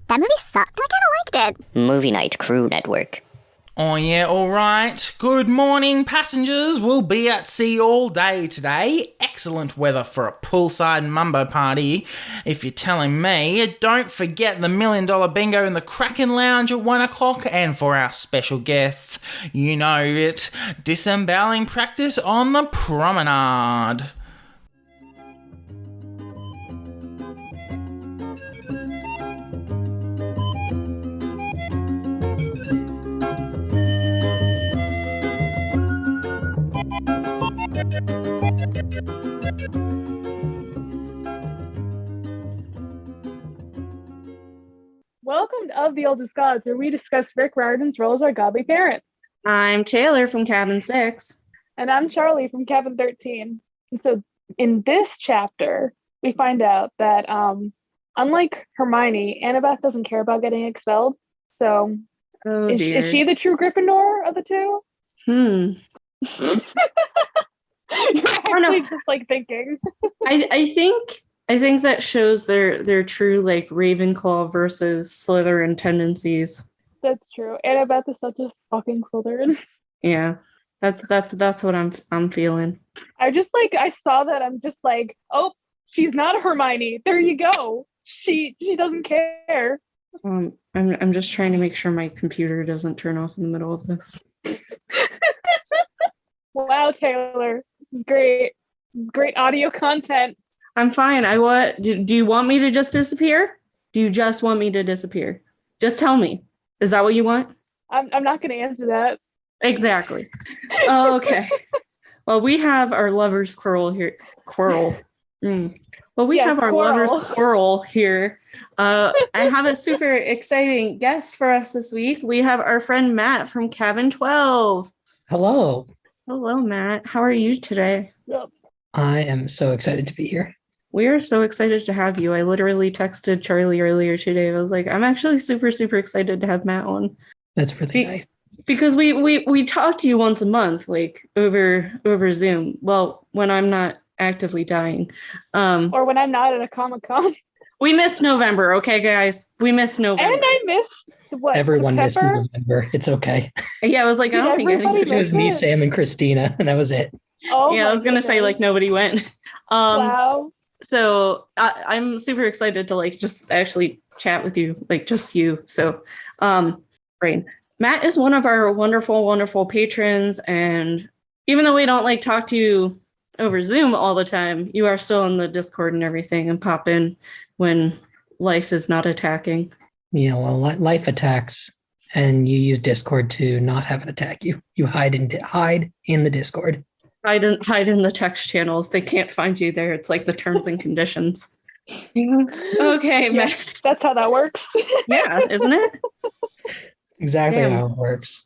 That movie sucked. I kind of liked it. Movie Night Crew Network. Oh yeah, alright. Good morning, passengers. We'll be at sea all day today. Excellent weather for a poolside mumbo party, if you're telling me. Don't forget the $1 Million Bingo in the Kraken Lounge at 1 o'clock. And for our special guests, you know it, disemboweling practice on the promenade. Welcome to Of the Oldest Gods, where we discuss Rick Riordan's role as our godly parent. I'm Taylor from Cabin 6. And I'm Charlie from Cabin 13. And so in this chapter, we find out that unlike Hermione, Annabeth doesn't care about getting expelled. So is she the true Gryffindor of the two? You're actually just like thinking. I think that shows their true like Ravenclaw versus Slytherin tendencies. That's true. Annabeth is such a fucking Slytherin. Yeah, that's what I'm feeling. I saw that. I'm just like, oh, she's not a Hermione. There you go. She doesn't care. I'm just trying to make sure my computer doesn't turn off in the middle of this. Wow, Taylor, this is great. This is great audio content. I'm fine. Do you want me to just disappear? Do you just want me to disappear? Just tell me. Is that what you want? I'm not going to answer that. Exactly. Oh, okay. Well, we have our lover's quarrel here. Well, we have our lover's quarrel here. I have a super exciting guest for us this week. We have our friend Matt from Cabin 12. Hello. Hello, Matt. How are you today? Yep. I am so excited to be here. We are so excited to have you. I literally texted Charlie earlier today. I was like, I'm actually super, super excited to have Matt on. That's really nice. Because we talk to you once a month, like over Zoom. Well, when I'm not actively dying. Or when I'm not at a Comic-Con. We missed November, okay, guys? We missed November. And I missed, what, Everyone September? missed November. It's okay. Yeah, I was like, I don't think Everybody anybody It was me, Sam, and Christina, and that was it. Oh, yeah, I was going to say, like, nobody went. Wow. So I'm super excited to, like, just actually chat with you, like, just you. So, Brain. Matt is one of our wonderful, wonderful patrons, and even though we don't, like, talk to you over Zoom all the time, you are still in the Discord and everything and pop in when life is not attacking. Yeah, well, life attacks, and you use Discord to not have it attack you. You hide in the Discord. Hide in the text channels. They can't find you there. It's like the terms and conditions. Okay, Yes, Matt. that's how that works. Yeah, isn't it? Exactly Damn. how it works.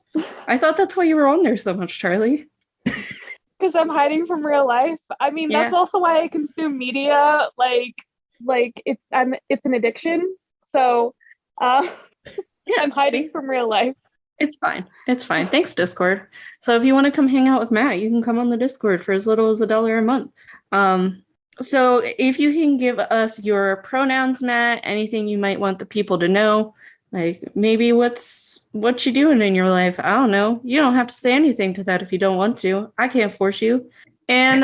I thought that's why you were on there so much, Charlie. Because I'm hiding from real life. I mean, that's also why I consume media. Like it's an addiction. So, Yeah, I'm hiding from real life. It's fine. It's fine. Thanks, Discord. So if you want to come hang out with Matt, you can come on the Discord for as little as $1 a month. So if you can give us your pronouns, Matt, anything you might want the people to know, like maybe what you doing in your life. I don't know. You don't have to say anything to that if you don't want to. I can't force you. And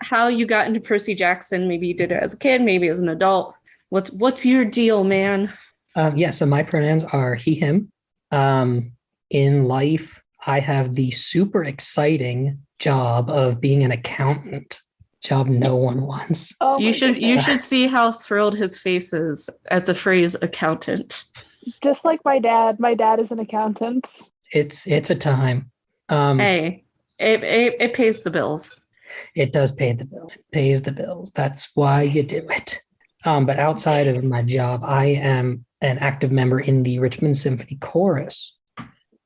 how you got into Percy Jackson. Maybe you did it as a kid, maybe as an adult. What's your deal, man? So my pronouns are he, him. In life, I have the super exciting job of being an accountant. Job no one wants. Oh, You should see how thrilled his face is at the phrase accountant. Just like my dad. My dad is an accountant. It's a time. Hey, it pays the bills. It does pay the bill. It pays the bills. That's why you do it. But outside of my job, I am an active member in the Richmond Symphony Chorus.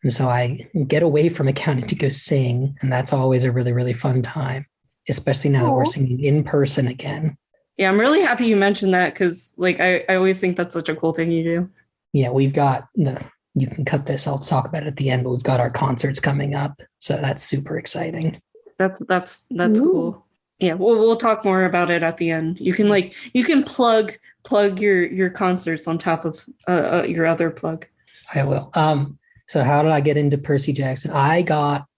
And so I get away from accounting to go sing. And that's always a really, really fun time, especially now that we're singing in person again. Yeah, I'm really happy you mentioned that because like I always think that's such a cool thing you do. Yeah, we've got you can cut this. I'll talk about it at the end, but we've got our concerts coming up. So that's super exciting. That's cool. Yeah, we'll talk more about it at the end. You can plug your concerts on top of your other plug. I will. So how did I get into Percy Jackson? I got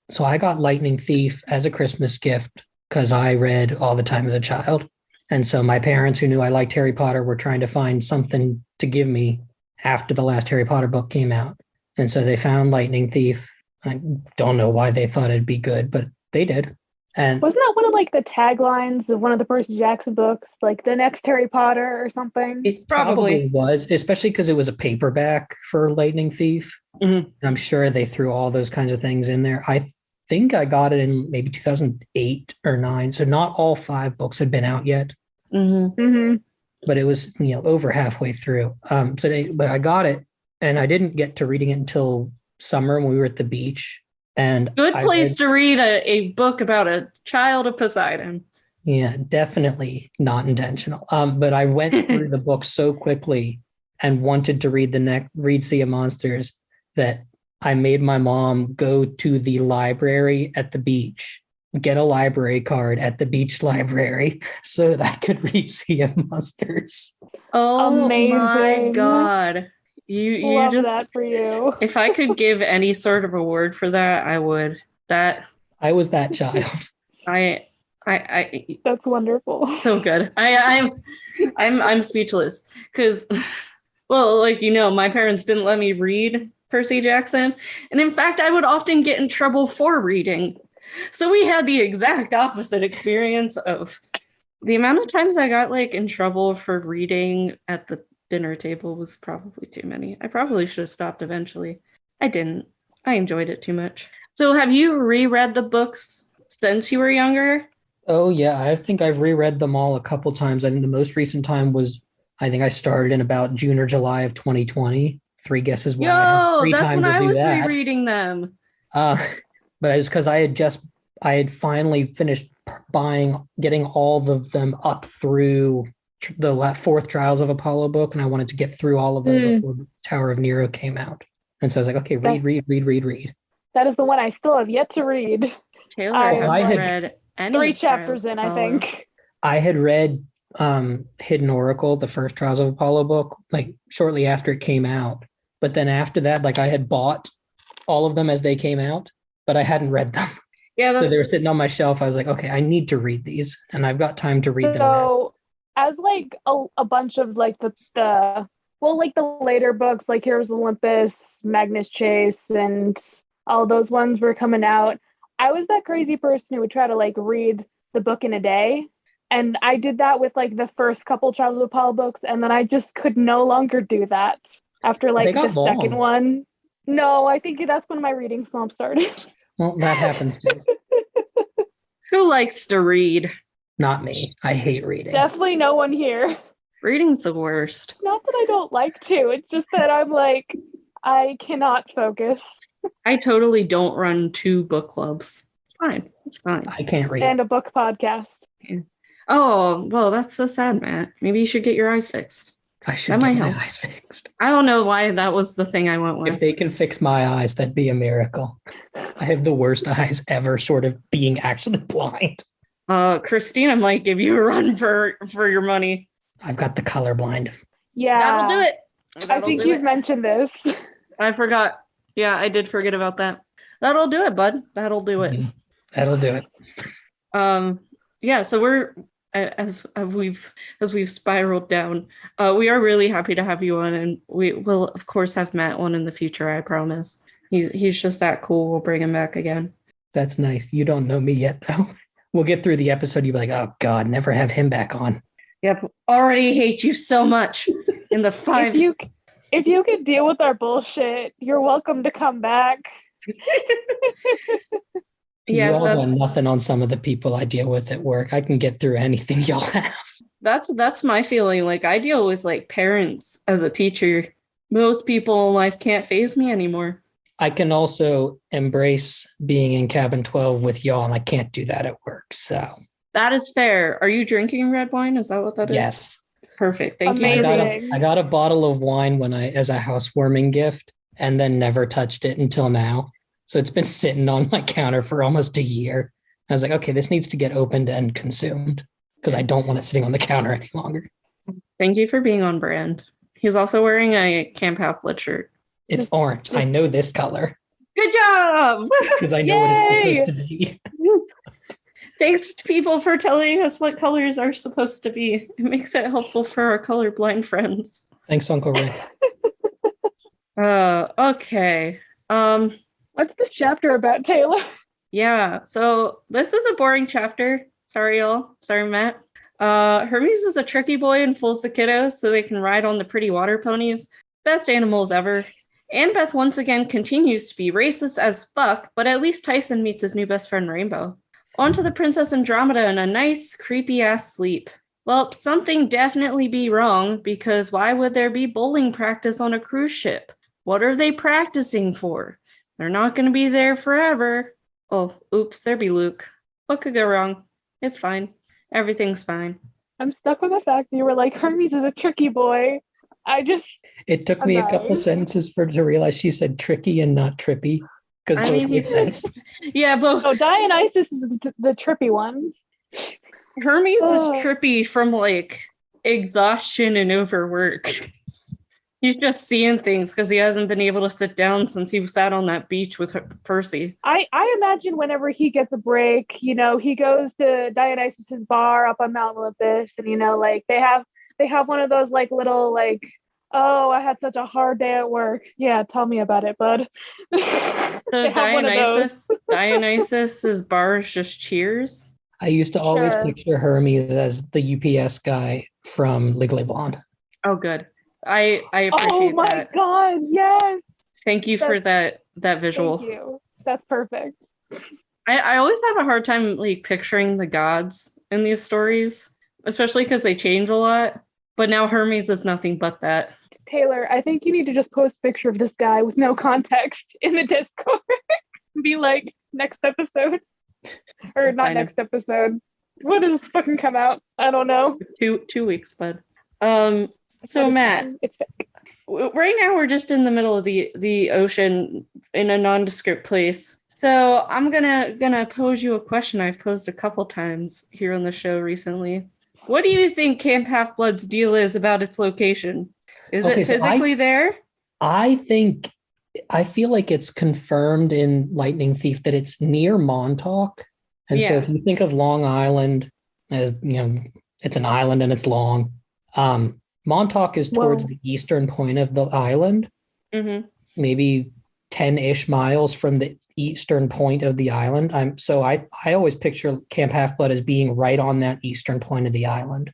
Lightning Thief as a Christmas gift because I read all the time as a child. And so my parents, who knew I liked Harry Potter, were trying to find something to give me after the last Harry Potter book came out. And so they found Lightning Thief. I don't know why they thought it'd be good, but they did. And wasn't that one of like the taglines of one of the Percy Jackson books, like the next Harry Potter or something? it probably was, especially because it was a paperback for Lightning Thief. Mm-hmm. I'm sure they threw all those kinds of things in there. I think I got it in maybe 2008 or 9. So not all 5 books had been out yet. Mm-hmm. Mm-hmm. But it was, over halfway through. But I got it, and I didn't get to reading it until summer when we were at the beach. And Good place to read a book about a child of Poseidon. Yeah, definitely not intentional. But I went through the book so quickly and wanted to read Sea of Monsters that I made my mom go to the library at the beach, get a library card at the beach library so that I could read Sea of Monsters. Oh Amazing. my God. You Love just that for you. If I could give any sort of award for that, I would. I was that child. I That's wonderful. so good. I'm speechless because, well, my parents didn't let me read Percy Jackson, and in fact, I would often get in trouble for reading. So we had the exact opposite experience of the amount of times I got in trouble for reading at the dinner table was probably too many. I probably should have stopped eventually. I didn't. I enjoyed it too much. So have you reread the books since you were younger? Oh, yeah. I think I've reread them all a couple times. I think the most recent time was, I think I started in about June or July of 2020. 3 guesses why. Yo, that's when I was rereading them. But it was because I had finally finished getting all of them up through the 4th Trials of Apollo book, and I wanted to get through all of them before the Tower of Nero came out. And so I was like, okay, read. That is the one I still have yet to read. Taylor, I had read any 3 chapters in, I think. I had read Hidden Oracle, the first Trials of Apollo book, shortly after it came out. But then after that, I had bought all of them as they came out, but I hadn't read them. Yeah, so they were sitting on my shelf. I was like, okay, I need to read these, and I've got time to read them now. So, as a bunch of the later books, like Heroes of Olympus, Magnus Chase, and all those ones were coming out, I was that crazy person who would try to read the book in a day. And I did that with the first couple Trials of Apollo books, and then I just could no longer do that after the second one. No, I think that's when my reading slump started. Well, that happens too. Who likes to read? Not me. I hate reading. Definitely no one here. Reading's the worst. Not that I don't like to. It's just that I'm I cannot focus. I totally don't run 2 book clubs. It's fine. It's fine. I can't read. And a book podcast. Yeah. Oh, well, that's so sad, Matt. Maybe you should get your eyes fixed. I should get my eyes fixed. I don't know why that was the thing I went with. If they can fix my eyes, that'd be a miracle. I have the worst eyes ever, sort of being actually blind. Christina might give you a run for your money. I've got the colorblind. Yeah. That'll do it. I think you've mentioned this. I forgot. Yeah, I did forget about that. That'll do it, bud. That'll do it. Mm-hmm. That'll do it. Yeah, so we're as we've spiraled down, we are really happy to have you on, and we will of course have Matt on in the future, I promise. He's just that cool. We'll bring him back again. That's nice. You don't know me yet, though. We'll get through the episode. You'll be like, oh God, never have him back on. Yep. Already hate you so much in the 5. If you could deal with our bullshit, you're welcome to come back. Yeah, y'all got nothing on some of the people I deal with at work. I can get through anything y'all have. That's my feeling. I deal with parents as a teacher. Most people in life can't faze me anymore. I can also embrace being in cabin 12 with y'all, and I can't do that at work. So that is fair. Are you drinking red wine? Is that what that is? Yes. Perfect. Thank you. I got a bottle of wine as a housewarming gift, and then never touched it until now. So it's been sitting on my counter for almost a year. I was like, okay, this needs to get opened and consumed because I don't want it sitting on the counter any longer. Thank you for being on brand. He's also wearing a Camp Half-Blood shirt. It's orange. I know this color Good job! because I know what it's Yay! supposed to be. Thanks to people for telling us what colors are supposed to be. It makes it helpful for our colorblind friends. Thanks, Uncle Rick. Okay. What's this chapter about, Taylor? Yeah, so this is a boring chapter. Sorry, y'all. Sorry, Matt. Hermes is a tricky boy and fools the kiddos so they can ride on the pretty water ponies. Best animals ever. Annabeth once again continues to be racist as fuck, but at least Tyson meets his new best friend Rainbow. On to the Princess Andromeda in a nice, creepy-ass sleep. Well, something definitely be wrong, because why would there be bowling practice on a cruise ship? What are they practicing for? They're not going to be there forever. Oh, oops, there be Luke. What could go wrong? It's fine. Everything's fine. I'm stuck with the fact that you were like, Hermes is a tricky boy. It took me a couple Sorry. sentences to realize she said tricky and not trippy. Because I both mean, make he's sense. yeah, but Oh, Dionysus is the trippy one. Hermes Oh. is trippy from like exhaustion and overwork. He's just seeing things because he hasn't been able to sit down since he sat on that beach with Percy. I imagine whenever he gets a break, he goes to Dionysus's bar up on Mount Olympus, and like they have one of those like little like, oh, I had such a hard day at work. Yeah, tell me about it, bud. So They have one of those. Dionysus's bar is just cheers. I used to always Sure. picture Hermes as the UPS guy from Legally Blonde. Oh, good. I Oh appreciate my that. God, yes. Thank you for that visual. Thank you. That's perfect. I always have a hard time like picturing the gods in these stories, especially because they change a lot. But now Hermes is nothing but that. Taylor, I think you need to just post a picture of this guy with no context in the Discord. Be like, next episode. Or not Fine. next episode. When does this fucking come out? I don't know. 2 weeks, bud. So Matt, It's fake. right now we're just in the middle of the ocean in a nondescript place. So I'm gonna pose you a question I've posed a couple times here on the show recently. What do you think Camp Half-Blood's deal is about its location? Is Okay, it so physically there? I feel like it's confirmed in Lightning Thief that it's near Montauk. And so Yeah. if you think of Long Island as, it's an island and it's long. Montauk is towards Whoa. the eastern point of the island, Mm-hmm. maybe 10-ish miles from the eastern point of the island. I always picture Camp Half-Blood as being right on that eastern point of the island.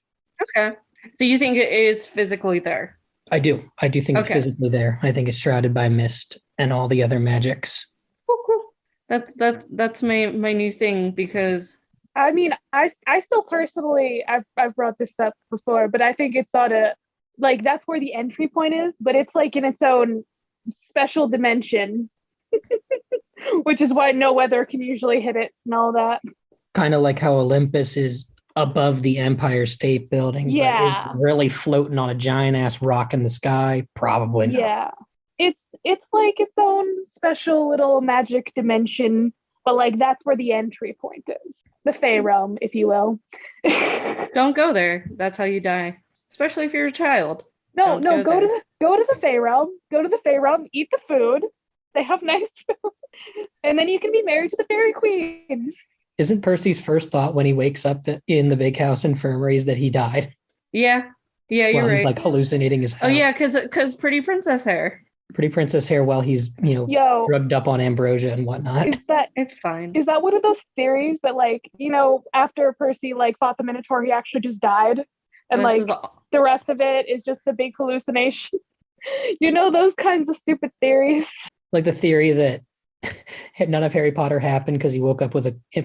Okay. So you think it is physically there? I do think it's Okay. physically there. I think it's shrouded by mist and all the other magics. Cool. That's my new thing because I mean, I still personally, I've brought this up before, but I think it's sort of like that's where the entry point is, but it's like in its own special dimension, which is why no weather can usually hit it and all that. Kind of like how Olympus is above the Empire State Building. Yeah. But it's really floating on a giant ass rock in the sky. Probably not. Yeah, it's like its own special little magic dimension, but like that's where the entry point is, the Fey realm, if you will. don't go there. That's how you die. Especially if you're a child. No, Don't go go to there. the Fey realm. Go to the Fey realm. Eat the food. They have nice food, and then you can be married to the fairy queen. Isn't Percy's first thought when he wakes up in the big house infirmary is that he died? Yeah, you're While right. he's like hallucinating his Oh house. yeah, because pretty princess hair. Pretty princess hair while he's, Yo, drugged up on ambrosia and whatnot. It's fine. is that one of those theories that like after Percy like fought the Minotaur, he actually just died, and This like is all- the rest of it is just a big hallucination? Those kinds of stupid theories. Like the theory that none of Harry Potter happened because he woke up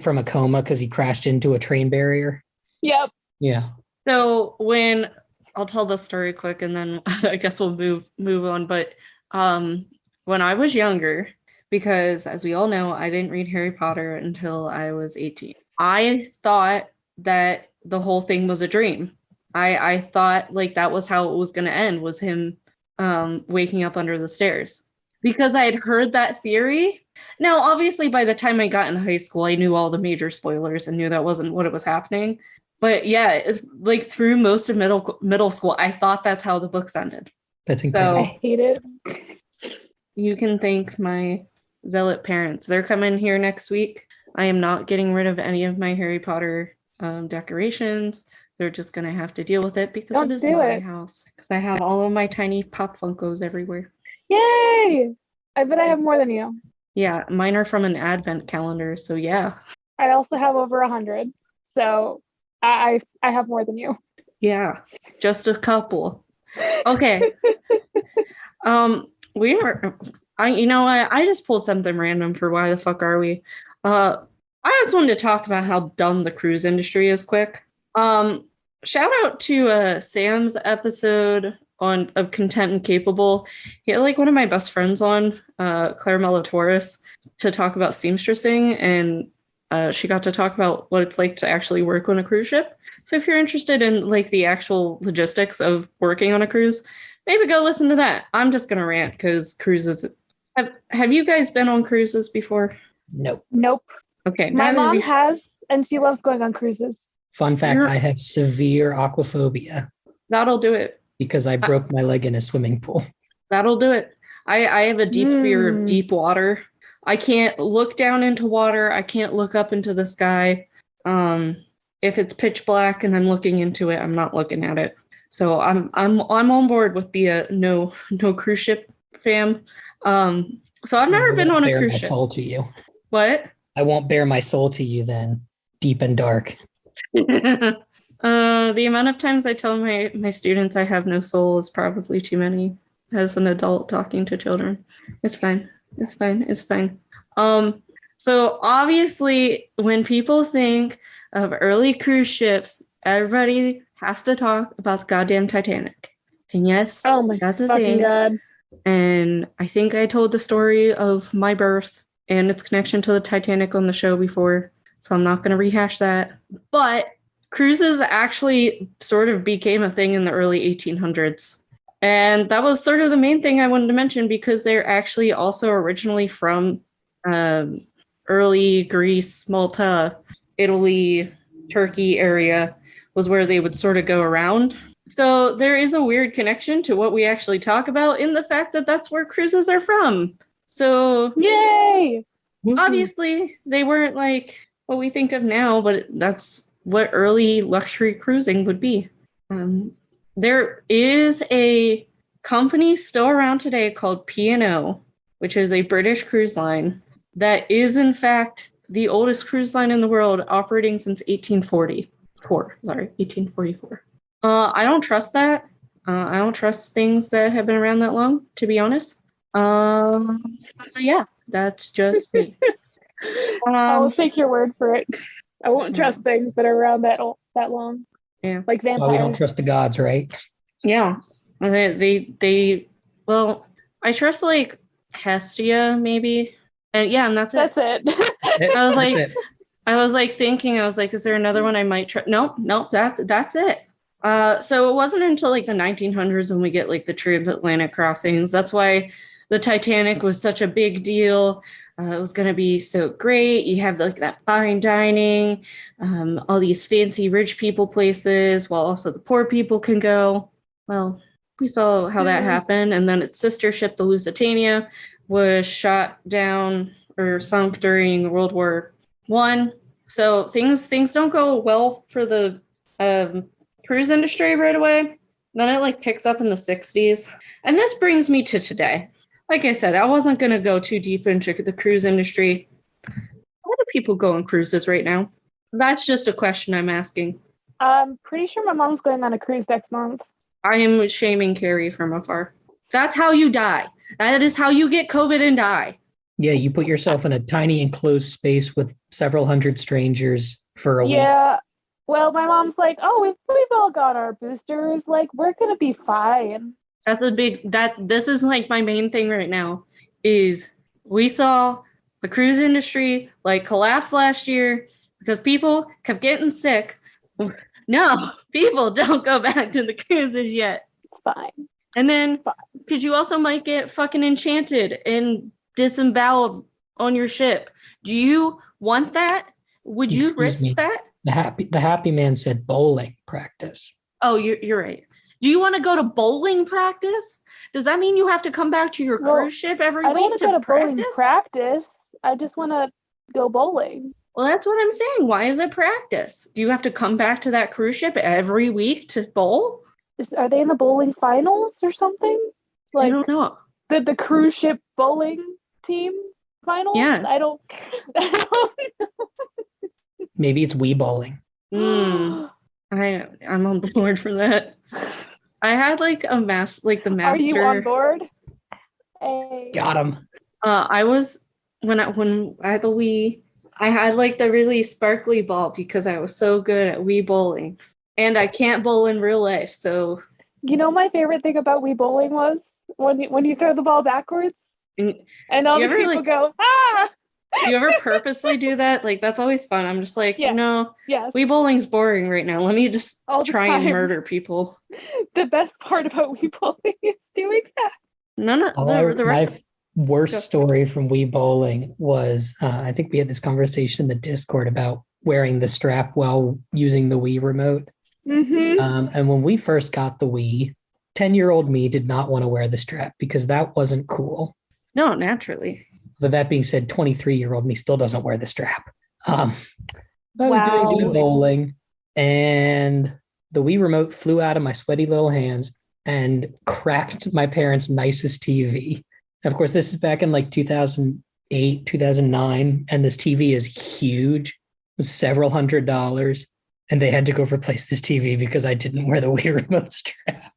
from a coma because he crashed into a train barrier. Yep. Yeah. So when I'll tell the story quick and then I guess we'll move on. But when I was younger, because as we all know, I didn't read Harry Potter until I was 18. I thought that the whole thing was a dream. I thought like that was how it was going to end, was him waking up under the stairs. Because I had heard that theory, Now, obviously, by the time I got in high school, I knew all the major spoilers and knew that wasn't what it was happening. But yeah, it's like through most of middle school, I thought that's how the books ended. That's incredible. I hate it. You can thank my zealot parents. They're coming here next week. I am not getting rid of any of my Harry Potter decorations. They're just going to have to deal with it because Don't it is do my it. house. Because I have all of my tiny Pop Funkos everywhere. Yay! I bet I have more than you. Yeah, mine are from an advent calendar. So yeah. I also have over 100. So I have more than you. Yeah, just a couple. Okay. We are. You know what? I just pulled something random for why the fuck are we? I just wanted to talk about how dumb the cruise industry is. Quick. Shout out to Sam's episode of Content and Capable. He had like one of my best friends on, Claire Melatoris, to talk about seamstressing, and she got to talk about what it's like to actually work on a cruise ship. So if you're interested in like the actual logistics of working on a cruise, maybe go listen to that. I'm just gonna rant because cruises. Have you guys been on cruises before? Nope. Okay, My mom has, and she loves going on cruises. Fun fact, I have severe aquaphobia That'll do it. because I broke my leg in a swimming pool. That'll do it. I have a deep fear of deep water. I can't look down into water. I can't look up into the sky. If it's pitch black and I'm looking into it, I'm not looking at it. So I'm on board with the no cruise ship fam. So I've never been on a cruise ship. Soul to you. What? I won't bare my soul to you then, deep and dark. The amount of times I tell my students I have no soul is probably too many as an adult talking to children. It's fine. It's fine. It's fine. So obviously when people think of early cruise ships, everybody has to talk about the goddamn Titanic. And yes, Oh my that's a fucking thing. god. And I think I told the story of my birth and its connection to the Titanic on the show before, so I'm not going to rehash that. But cruises actually sort of became a thing in the early 1800s. And that was sort of the main thing I wanted to mention because they're actually also originally from early Greece, Malta, Italy, Turkey area was where they would sort of go around. So there is a weird connection to what we actually talk about in the fact that that's where cruises are from. So Yay! obviously they weren't like what we think of now, but that's what early luxury cruising would be. There is a company still around today called P&O, which is a British cruise line that is in fact the oldest cruise line in the world, operating since 1844. I don't trust that. I don't trust things that have been around that long, to be honest. Yeah, that's just me. I'll take your word for it. I won't trust things that are around that long. Yeah. Like vampires. Well, we don't trust the gods, right? Yeah. They well, I trust like Hestia maybe. And yeah, and that's it. That's it. I was like thinking, is there another one I might try? Nope, that's it. So it wasn't until like the 1900s when we get like the transatlantic crossings. That's why the Titanic was such a big deal. It was going to be so great. You have like that fine dining, all these fancy rich people places, while also the poor people can go. Well, we saw how that happened. And then its sister ship, the Lusitania, was shot down or sunk during World War I. So things don't go well for the cruise industry right away. Then it like picks up in the 60s. And this brings me to today. Like I said, I wasn't going to go too deep into the cruise industry. How do people go on cruises right now? That's just a question I'm asking. I'm pretty sure my mom's going on a cruise next month. I am shaming Carrie from afar. That's how you die. That is how you get COVID and die. Yeah, you put yourself in a tiny enclosed space with several hundred strangers for a week. Yeah. Well, my mom's like, oh, we've all got our boosters. Like, we're going to be fine. This is like my main thing right now is we saw the cruise industry like collapse last year because people kept getting sick. No, people don't go back to the cruises yet. It's fine. And then, because you also might get fucking enchanted and disemboweled on your ship. Do you want that? Would you Excuse risk me. that? The happy man said bowling practice. Oh, you're right. Do you want to go to bowling practice? Does that mean you have to come back to your Well, cruise ship every I don't week want to go to bowling practice? practice. I just want to go bowling. Well, that's what I'm saying. Why is it practice? Do you have to come back to that cruise ship every week to bowl? Are they in the bowling finals or something? I Like don't know. the cruise ship bowling team finals? Yeah. I don't know. Maybe it's Wii bowling. I'm on board for that. I had like the master. Are you on board? Hey. Got him. I was when I had the Wii, I had like the really sparkly ball because I was so good at Wii bowling. And I can't bowl in real life, so You know, my favorite thing about Wii bowling was when you throw the ball backwards and all the people go, ah! Do you ever purposely do that? Like, that's always fun. I'm just like, Yes. Yes. Wii bowling's boring right now. Let me just All the try and time. murder people. The best part about Wii bowling is doing that. None of the rest. My worst story from Wii bowling was I think we had this conversation in the Discord about wearing the strap while using the Wii remote. Mm-hmm. And when we first got the Wii, 10-year-old me did not want to wear the strap because that wasn't cool. No, naturally. But that being said, 23-year-old me still doesn't wear the strap. I was doing Wii bowling, and the Wii remote flew out of my sweaty little hands and cracked my parents' nicest TV. And of course, this is back in like 2008, 2009, and this TV is huge. It was several $100s. And they had to go replace this TV because I didn't wear the Wii remote strap.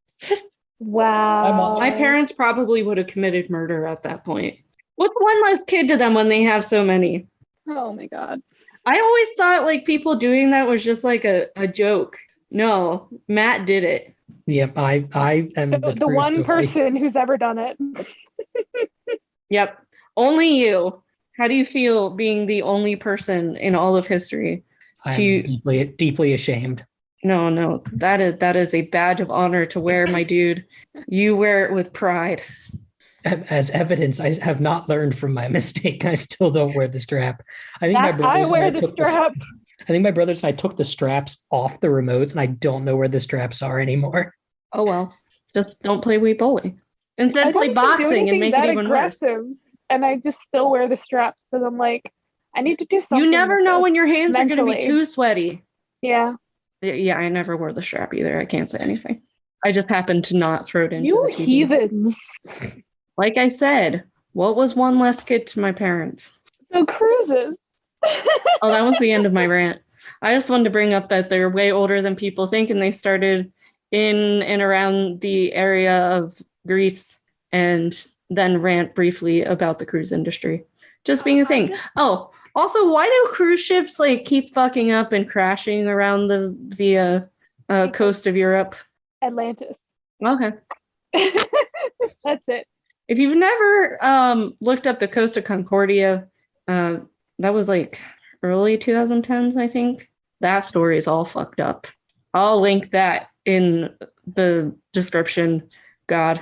Wow. My parents probably would have committed murder at that point. What's one less kid to them when they have so many? Oh my God. I always thought like people doing that was just like a joke. No, Matt did it. Yep, I am The one person who's ever done it. Yep, only you. How do you feel being the only person in all of history? I'm deeply ashamed. No, that is a badge of honor to wear, my dude. You wear it with pride. As evidence, I have not learned from my mistake. I still don't wear the strap. I wear the strap. I think my brothers and I took the straps off the remotes, and I don't know where the straps are anymore. Oh well, just don't play Wii bowling. Instead, play boxing and make it even worse. And I just still wear the straps because I'm like, I need to do something. You never know when your hands are going to be too sweaty. Yeah. Yeah, I never wore the strap either. I can't say anything. I just happened to not throw it into you the TV. Heathens. Like I said, what was one less kid to my parents? So cruises. Oh, that was the end of my rant. I just wanted to bring up that they're way older than people think, and they started in and around the area of Greece, and then rant briefly about the cruise industry. Just being a thing. Oh, also, why do cruise ships like keep fucking up and crashing around the coast of Europe? Atlantis. Okay. That's it. If you've never looked up the coast of Concordia, that was like early 2010s, I think. That story is all fucked up. I'll link that in the description. God.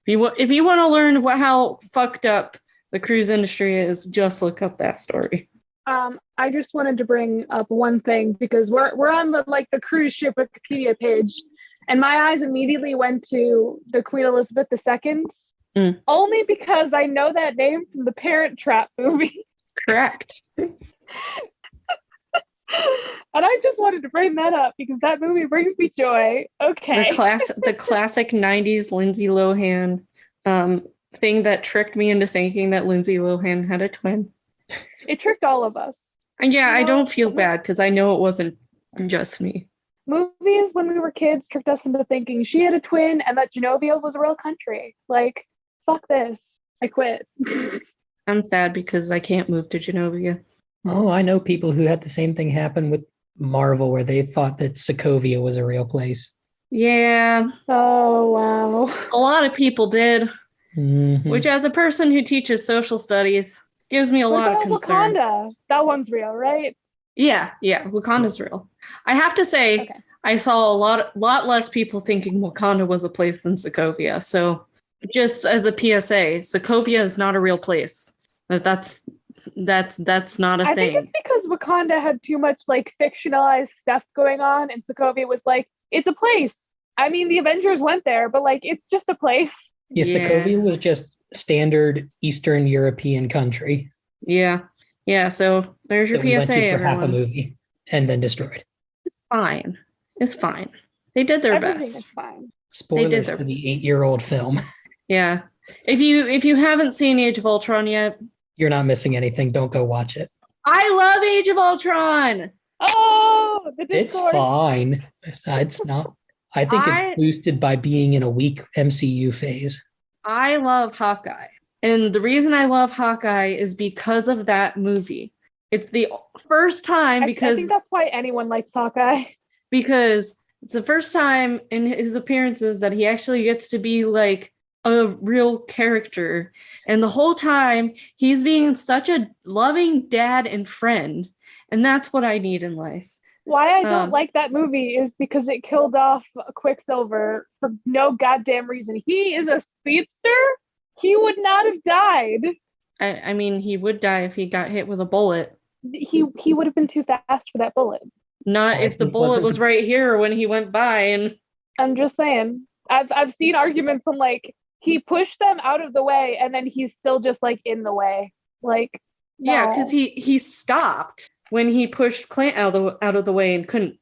If you want to learn how fucked up the cruise industry is, just look up that story. I just wanted to bring up one thing because we're on the cruise ship Wikipedia page, and my eyes immediately went to the Queen Elizabeth II, only because I know that name from the Parent Trap movie. Correct. And I just wanted to bring that up because that movie brings me joy. Okay. The classic 90s Lindsay Lohan thing that tricked me into thinking that Lindsay Lohan had a twin. It tricked all of us. And yeah, I don't feel bad because I know it wasn't just me. Movies when we were kids tricked us into thinking she had a twin and that Genovia was a real country. Like, fuck this. I quit. I'm sad because I can't move to Genovia. Oh, I know people who had the same thing happen with Marvel where they thought that Sokovia was a real place. Yeah. Oh, wow. A lot of people did. Mm-hmm. Which, as a person who teaches social studies, gives me a lot of concern. Wakanda. That one's real, right? Yeah. Wakanda's real. I have to say, okay. I saw a lot less people thinking Wakanda was a place than Sokovia. So just as a PSA, Sokovia is not a real place. That's not a I thing. think it's because Wakanda had too much like fictionalized stuff going on, and Sokovia was like, it's a place. I mean, the Avengers went there, but like, it's just a place. Yeah, Sokovia was just standard Eastern European country Yeah. So there's your that we went PSA, to for half a everyone. movie and then destroyed. Fine. It's fine. They did their Everything best. is fine. Spoilers their for the best. 8-year-old film. Yeah. If you haven't seen Age of Ultron yet, You're not missing anything. Don't go watch it. I love Age of Ultron. Oh, the It's Discord. fine. It's not. I think it's boosted by being in a weak MCU phase. I love Hawkeye. And the reason I love Hawkeye is because of that movie. It's the first time I think that's why anyone likes Hawkeye. Because it's the first time in his appearances that he actually gets to be like a real character. And the whole time he's being such a loving dad and friend. And that's what I need in life. Why I don't like that movie is because it killed off Quicksilver for no goddamn reason. He is a speedster. He would not have died. I mean, he would die if he got hit with a bullet. He would have been too fast for that bullet. Not if the bullet was right here when he went by. And I'm just saying. I've seen arguments on like he pushed them out of the way and then he's still just like in the way. Like no. Yeah, because he stopped when he pushed Clint out of the way and couldn't.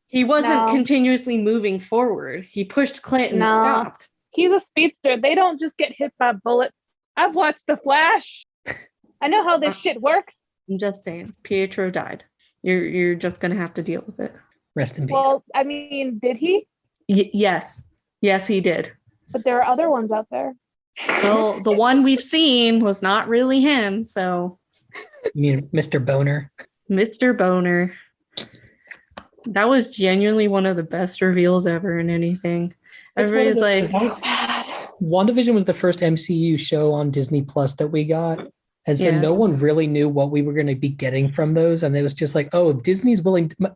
He wasn't continuously moving forward. He pushed Clint and stopped. He's a speedster. They don't just get hit by bullets. I've watched The Flash. I know how this shit works. I'm just saying, Pietro died. You're just gonna have to deal with it. Rest in peace. Well, I mean, did he? Yes, he did. But there are other ones out there. Well, the one we've seen was not really him. So, you mean Mr. Boner? Mr. Boner. That was genuinely one of the best reveals ever in anything. Everybody's like, WandaVision was the first MCU show on Disney Plus that we got. And so no one really knew what we were going to be getting from those. And it was just like, oh,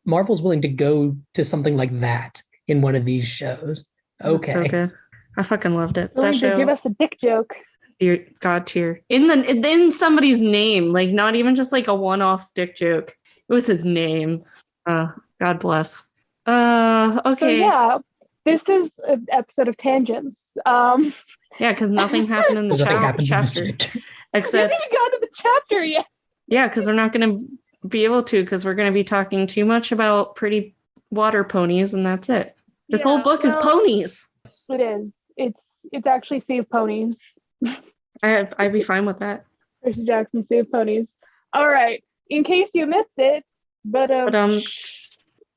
Marvel's willing to go to something like that in one of these shows. Okay. So good. I fucking loved it. Willing to give us a dick joke. Dear God tier. In somebody's name, like not even just like a one-off dick joke. It was his name. God bless. Okay. So yeah, this is an episode of tangents. Yeah, because nothing happened in the chapter. Except we haven't even gotten to the chapter yet. Yeah, because we're not going to be able to, because we're going to be talking too much about pretty water ponies, and that's it. This whole book is ponies. It is. It's actually Sea of Ponies. I'd be fine with that. Percy Jackson, Sea of Ponies. All right. In case you missed it, but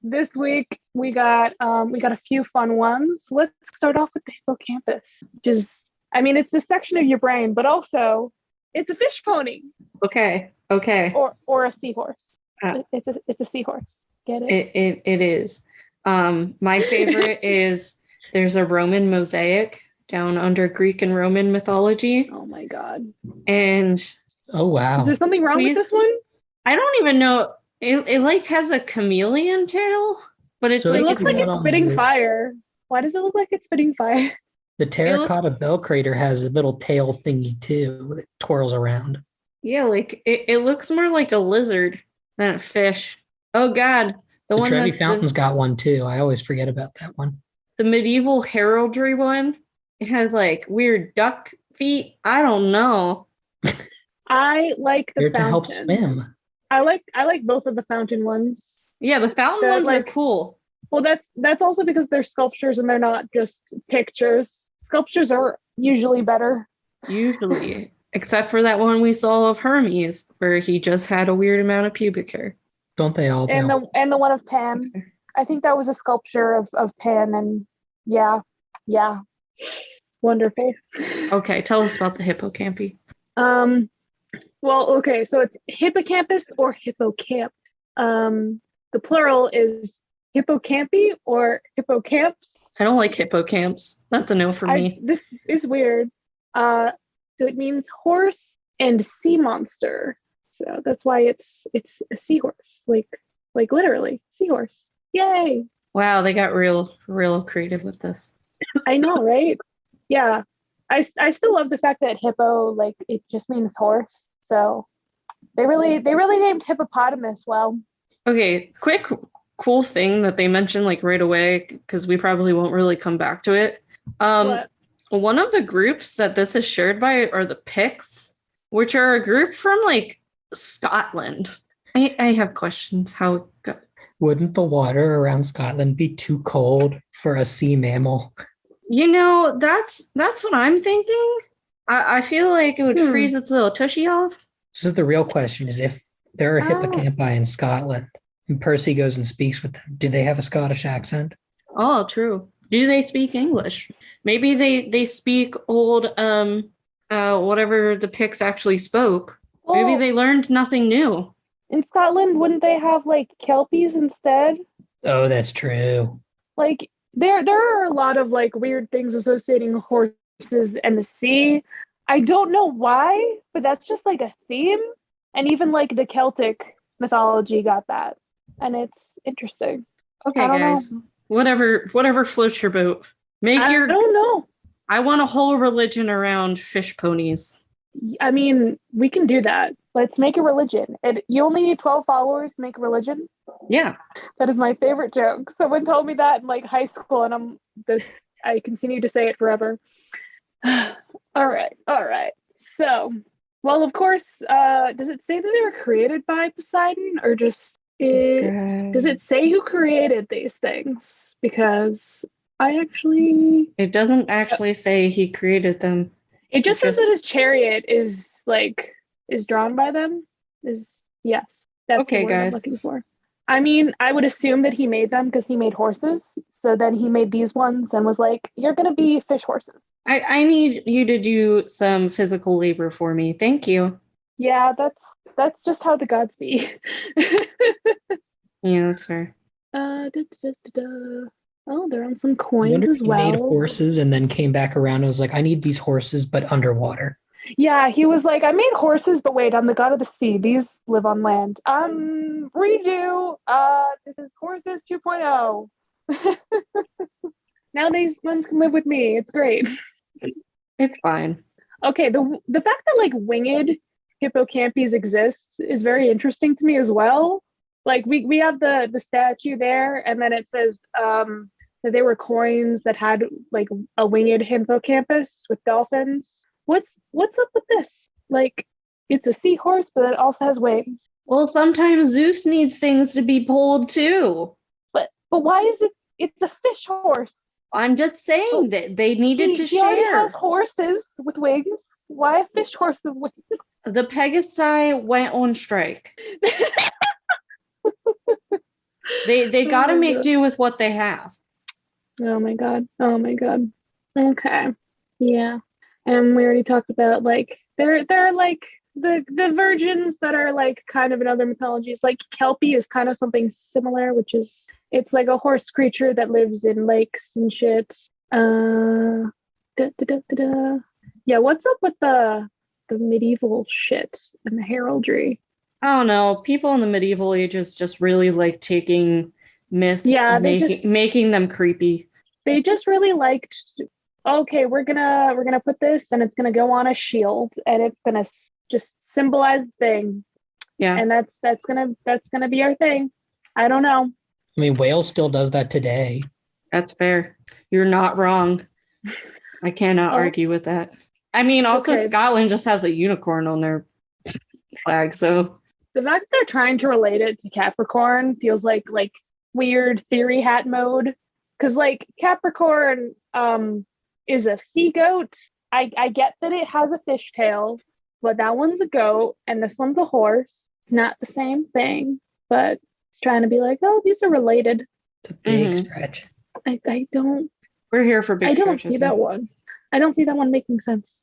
this week we got a few fun ones. Let's start off with the hippocampus, which is, I mean, it's a section of your brain, but also it's a fish pony. Okay. Or a seahorse. It's a seahorse. Get it? It is. My favorite is there's a Roman mosaic down under Greek and Roman mythology. Oh my God. And oh wow. Is there something wrong with this one? I don't even know. It like has a chameleon tail, but it's it looks like it's spitting fire. Why does it look like it's spitting fire? The terracotta bell crater has a little tail thingy too that twirls around. Yeah, like it looks more like a lizard than a fish. Oh God. The Trevi Fountain's got one too. I always forget about that one. The medieval heraldry one, it has like weird duck feet. I don't know. I like the Here fountain. to help swim. I like both of the fountain ones. Yeah, the fountain ones are cool. Well, that's also because they're sculptures and they're not just pictures. Sculptures are usually better. Usually. Except for that one we saw of Hermes, where he just had a weird amount of pubic hair. Don't they all? And the one of Pan. I think that was a sculpture of Pan, and yeah. Wonderful. Okay, tell us about the hippocampi. Well, okay, so it's hippocampus or hippocamp. The plural is hippocampi or hippocamps. I don't like hippocamps. That's a no for me. This is weird. So it means horse and sea monster. So that's why it's a seahorse, like literally seahorse. Yay! Wow, they got real creative with this. I know, right? Yeah, I still love the fact that hippo, like, it just means horse. So they really named hippopotamus well. Okay, quick cool thing that they mentioned like right away, because we probably won't really come back to it. What? One of the groups that this is shared by are the Picts, which are a group from like Scotland. I have questions. Wouldn't the water around Scotland be too cold for a sea mammal? That's what I'm thinking. I feel like it would freeze its little tushy off. This is the real question: is if there are hippocampi in Scotland and Percy goes and speaks with them, do they have a Scottish accent? Oh, true. Do they speak English? Maybe they speak old whatever the Picts actually spoke. Maybe they learned nothing new. In Scotland, wouldn't they have like kelpies instead? Oh, that's true. Like there are a lot of like weird things associating horses and the sea. I don't know why, but that's just like a theme. And even like the Celtic mythology got that. And it's interesting. Okay, guys. Know. Whatever floats your boat. I don't know. I want a whole religion around fish ponies. I mean, we can do that. Let's make a religion. And you only need 12 followers to make a religion? Yeah. That is my favorite joke. Someone told me that in like high school, and I continue to say it forever. All right. So, well, of course, does it say that they were created by Poseidon, or just does it say who created these things? Because it doesn't actually say he created them. It just says that his chariot is drawn by them. Yes, that's okay, the word guys. I'm looking for. I mean, I would assume that he made them because he made horses. So then he made these ones and was like, "You're gonna be fish horses." I need you to do some physical labor for me. Thank you. Yeah, that's just how the gods be. Yeah, that's fair. Oh, they're on some coins as well. He made horses and then came back around and was like, I need these horses, but underwater. Yeah, he was like, I made horses, but wait, I'm the god of the sea. These live on land. Redo. This is horses 2.0. Now these ones can live with me. It's great. It's fine. Okay, the fact that like winged hippocampus exists is very interesting to me as well. Like we have the statue there, and then it says that they were coins that had like a winged hippocampus with dolphins. What's up with this? Like, it's a seahorse, but it also has wings. Well, sometimes Zeus needs things to be pulled too. But why is it? It's a fish horse. I'm just saying that they needed to share. He already has horses with wings. Why a fish horse with wings? The Pegasi went on strike. They got to make do with what they have. Oh my god. Okay. Yeah. And we already talked about like they're like the virgins that are like kind of in other mythologies. Like Kelpie is kind of something similar, which is it's like a horse creature that lives in lakes and shit. Yeah, what's up with the medieval shit and the heraldry? I don't know. People in the medieval ages just really like taking myths, making them creepy. They just really liked. Okay, we're gonna put this, and it's gonna go on a shield, and it's gonna just symbolize the thing. Yeah, and that's gonna be our thing. I don't know. I mean, Wales still does that today. That's fair. You're not wrong. I cannot argue with that. I mean, also Scotland just has a unicorn on their flag, so the fact that they're trying to relate it to Capricorn feels like weird theory hat mode, because like Capricorn is a sea goat. I get that it has a fish tail, but that one's a goat and this one's a horse. It's not the same thing, but it's trying to be like, oh, these are related. It's a big stretch. I don't. We're here for big stretches. I don't see that one. I don't see that one making sense.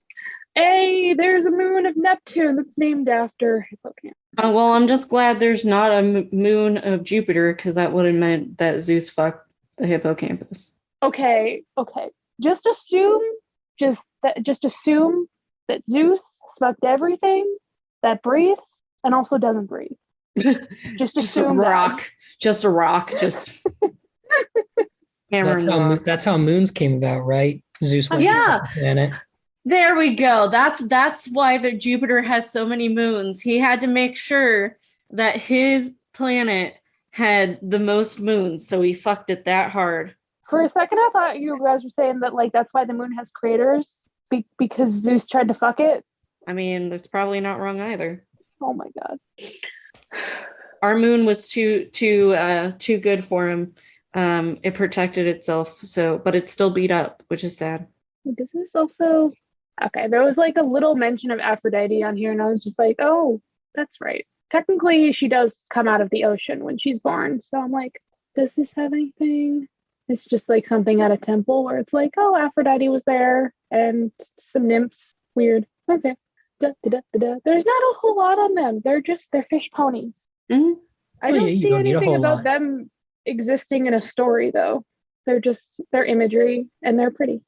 Hey, there's a moon of Neptune that's named after Hippocampus. Well, I'm just glad there's not a moon of Jupiter, because that would have meant that Zeus fucked the hippocampus. Okay. Just assume that Zeus fucked everything that breathes and also doesn't breathe. Just assume just a rock. Just that's how moons came about, right? Zeus went to the planet. There we go. That's why the Jupiter has so many moons. He had to make sure that his planet had the most moons, so he fucked it that hard. For a second, I thought you guys were saying that like that's why the moon has craters because Zeus tried to fuck it. I mean, that's probably not wrong either. Oh my god. Our moon was too good for him. It protected itself, but it's still beat up, which is sad. Does this also? Okay, there was like a little mention of Aphrodite on here, and I was just like, oh, that's right. Technically, she does come out of the ocean when she's born. So I'm like, does this have anything? It's just like something at a temple where it's like, oh, Aphrodite was there and some nymphs. Weird. Okay. There's not a whole lot on them. They're fish ponies. Mm-hmm. I don't see anything about them existing in a story, though. They're imagery and they're pretty.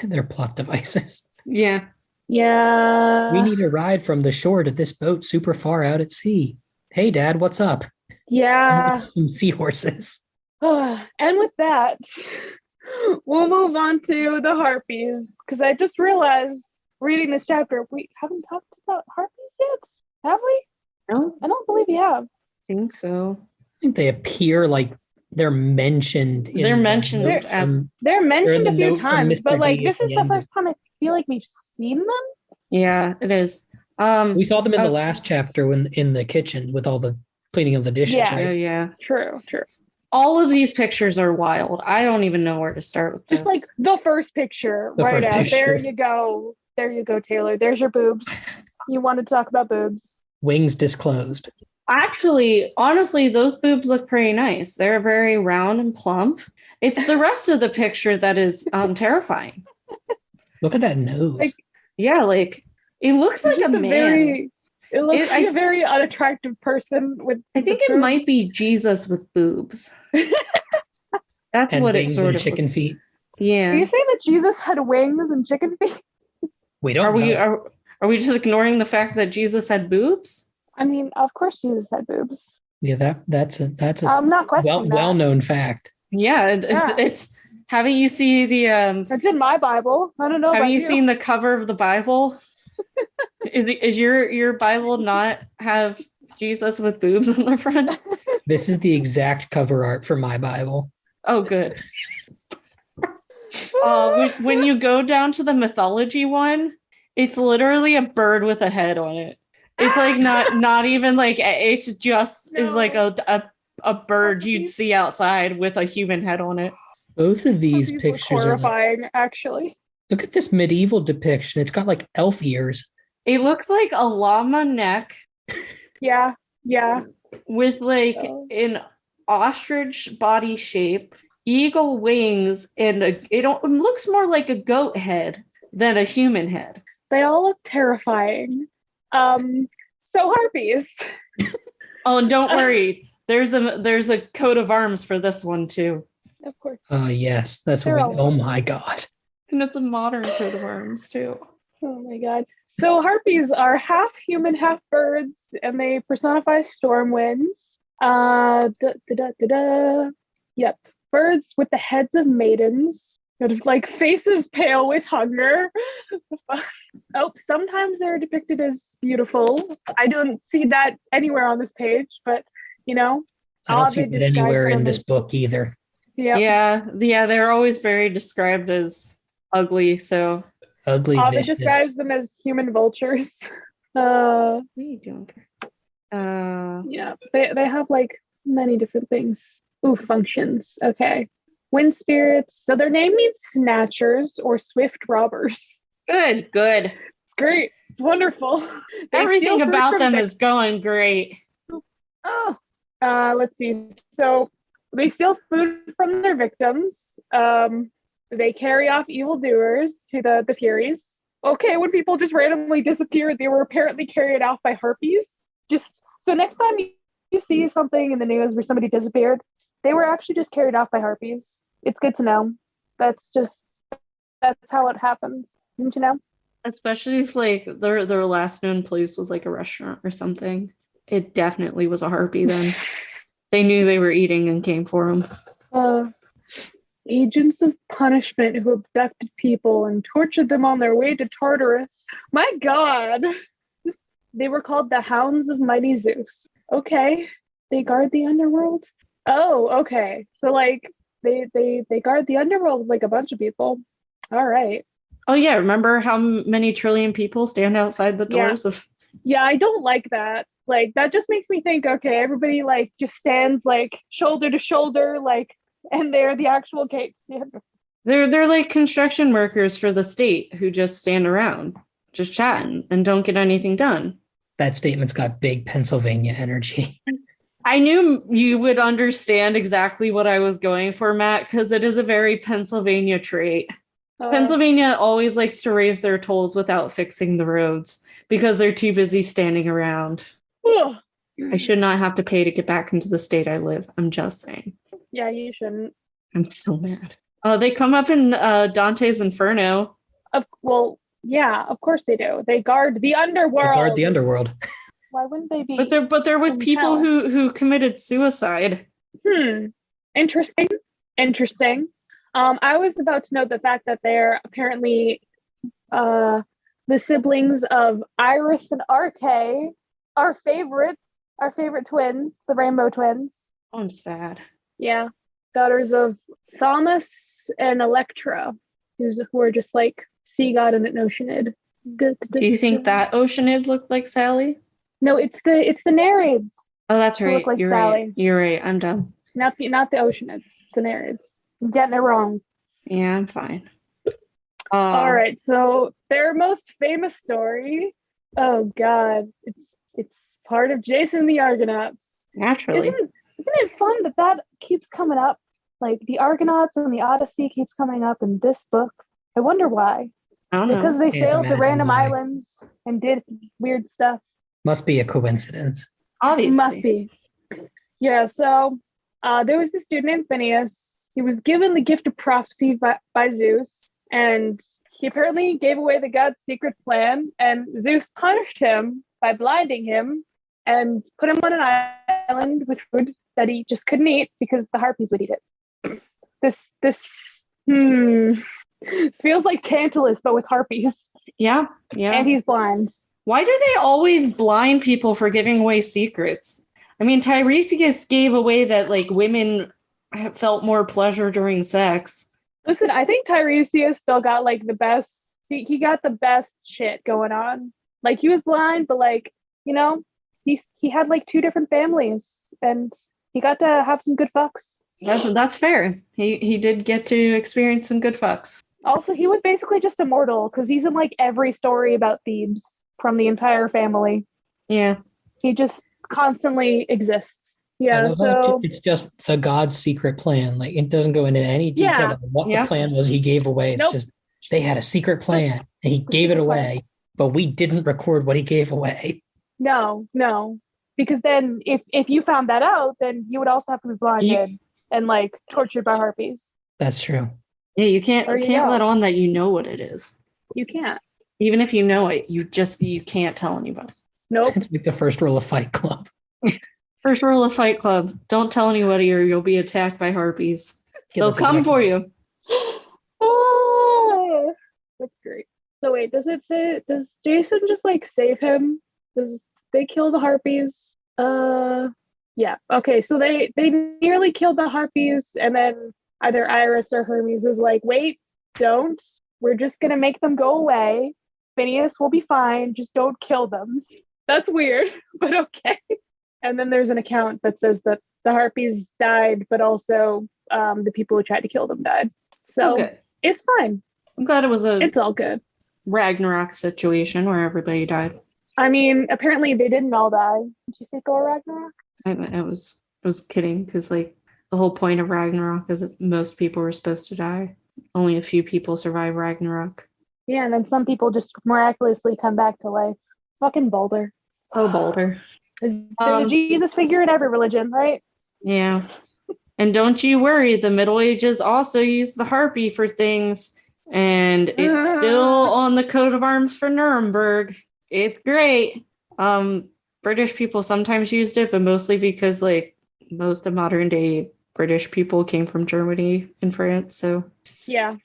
They're plot devices. Yeah. Yeah. We need a ride from the shore to this boat super far out at sea. Hey, Dad, what's up? Yeah. Some seahorses. And with that, we'll move on to the Harpies, because I just realized reading this chapter, we haven't talked about Harpies yet, have we? No, I don't believe we have. I think so. I think they appear like they're mentioned. They're mentioned a few times, but like this is the first time I feel like we've seen them. Yeah, it is. We saw them in the last chapter when in the kitchen with all the cleaning of the dishes. Yeah, right? Yeah. True. All of these pictures are wild. I don't even know where to start with this. Just like the first picture, right out. There you go. There you go, Taylor. There's your boobs. You wanted to talk about boobs. Wings disclosed. Actually, honestly, those boobs look pretty nice. They're very round and plump. It's the rest of the picture that is terrifying. Look at that nose. It looks like a man. It looks like a very unattractive person with. I think it might be Jesus with boobs. That's and what it wings sort and of chicken looks. feet. Yeah. Are you saying that Jesus had wings and chicken feet? We don't. Are we just ignoring the fact that Jesus had boobs? I mean, of course Jesus had boobs. Yeah, that's a I'm not questioning that. well-known fact. Yeah, it's. Haven't you seen the? It's in my Bible. I don't know. Have you seen the cover of the Bible? Is your Bible not have Jesus with boobs on the front? This is the exact cover art for my Bible. Oh, good. When you go down to the mythology one, it's literally a bird with a head on it. It's like not even like it's just is like a bird you'd see outside with a human head on it. Both of these pictures are horrifying, actually. Look at this medieval depiction. It's got like elf ears. It looks like a llama neck. Yeah. With like an ostrich body shape, eagle wings, and it looks more like a goat head than a human head. They all look terrifying. So Harpies. Oh, and don't worry. There's a coat of arms for this one too. Of course. Yes, that's what oh my god. And it's a modern coat of arms too. Oh my god. So Harpies are half human, half birds, and they personify storm winds. Yep. Birds with the heads of maidens, sort of like faces pale with hunger. Sometimes they're depicted as beautiful. I don't see that anywhere on this page, but I don't see it anywhere in this book either. Yeah. They're always very described as ugly. So ugly. They describe them as human vultures. What are you doing? Yeah, they have like many different things. Functions. Okay. Wind spirits. So their name means snatchers or swift robbers. Good. It's great. It's wonderful. Everything about them is going great. Let's see. So they steal food from their victims. They carry off evildoers to the Furies. Okay, when people just randomly disappeared, they were apparently carried off by Harpies. So next time you see something in the news where somebody disappeared, they were actually just carried off by Harpies. It's good to know. That's how it happens. Didn't you know? Especially if like their last known place was like a restaurant or something. It definitely was a Harpy then. They knew they were eating and came for them. Agents of punishment who abducted people and tortured them on their way to Tartarus. My God. They were called the Hounds of Mighty Zeus. Okay. They guard the underworld? Oh, okay. So like they guard the underworld like a bunch of people. All right. Oh yeah, remember how many trillion people stand outside the Yeah. doors of Yeah, I don't like that. Like that just makes me think, okay, everybody like just stands like shoulder to shoulder, like, and they're the actual case. Yeah. They're like construction workers for the state who just stand around, just chatting and don't get anything done. That statement's got big Pennsylvania energy. I knew you would understand exactly what I was going for, Matt, because it is a very Pennsylvania trait. Pennsylvania always likes to raise their tolls without fixing the roads because they're too busy standing around. I should not have to pay to get back into the state I live. I'm just saying. Yeah, you shouldn't. I'm so mad. They come up in Dante's Inferno. Well, yeah, of course they do. They guard the underworld. They guard the underworld. Why wouldn't they be? But they're with people who committed suicide. Interesting. I was about to note the fact that they're apparently the siblings of Iris and RK, our favorite twins, the Rainbow twins. I'm sad. Yeah, daughters of Thomas and Electra, who are just like sea god and an Oceanid. Do you think that Oceanid looked like Sally? No, it's the Nereids. Oh, that's right. Like You're Sally. right. You're right. I'm dumb. Not the Oceanids. It's the Nereids. I'm getting it wrong. Yeah, I'm fine. All right. So their most famous story. Oh God, it's part of Jason the Argonauts. Naturally. Isn't it fun that keeps coming up? Like the Argonauts and the Odyssey keeps coming up in this book. I wonder why. I don't know. Because they Can't sailed to imagine random why. islands and did weird stuff. Must be a coincidence. Obviously. Must be. Yeah, so there was this dude named Phineas. He was given the gift of prophecy by Zeus, and he apparently gave away the god's secret plan, and Zeus punished him by blinding him and put him on an island with food that he just couldn't eat because the harpies would eat it. This feels like Tantalus, but with harpies. Yeah. And he's blind. Why do they always blind people for giving away secrets? I mean, Tiresias gave away that like women felt more pleasure during sex. Listen, I think Tiresias still got like the best. He got the best shit going on. Like he was blind, but like, you know, he had like 2 different families, and he got to have some good fucks. That's fair. He did get to experience some good fucks. Also, he was basically just immortal because he's in like every story about Thebes from the entire family. Yeah. He just constantly exists. Yeah, so it's just the god's secret plan. Like it doesn't go into any detail of what the plan was he gave away. It's just they had a secret plan and he gave it away, but we didn't record what he gave away. No. Because then if you found that out, then you would also have to be blinded and like tortured by harpies. That's true. Yeah, you can't let on that you know what it is. You can't. Even if you know it, you can't tell anybody. Nope. It's like the first rule of Fight Club. First rule of Fight Club: don't tell anybody, or you'll be attacked by harpies. They'll come for you. Oh, that's great. So wait, does Jason just like save him? Does they kill the harpies? Yeah. Okay, so they nearly killed the harpies, and then either Iris or Hermes was like, wait, don't. We're just gonna make them go away. Phineas will be fine. Just don't kill them. That's weird, but okay. And then there's an account that says that the harpies died, but also the people who tried to kill them died. So it's fine. I'm glad it's all good. Ragnarok situation where everybody died. I mean, apparently they didn't all die. Did you say Thor Ragnarok? I was kidding, because like the whole point of Ragnarok is that most people were supposed to die. Only a few people survive Ragnarok. Yeah, and then some people just miraculously come back to life. Fucking Boulder. Oh, Boulder. There's a Jesus figure in every religion, right? Yeah. And don't you worry, the Middle Ages also used the harpy for things, and it's still on the coat of arms for Nuremberg. It's great. British people sometimes used it, but mostly because like most of modern day British people came from Germany and France. So Yeah.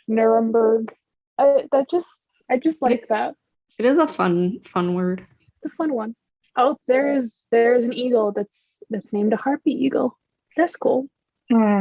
Nuremberg. I just like that. it is a fun word. It's a fun one. Oh, there's an eagle that's named a Harpy eagle. That's cool. I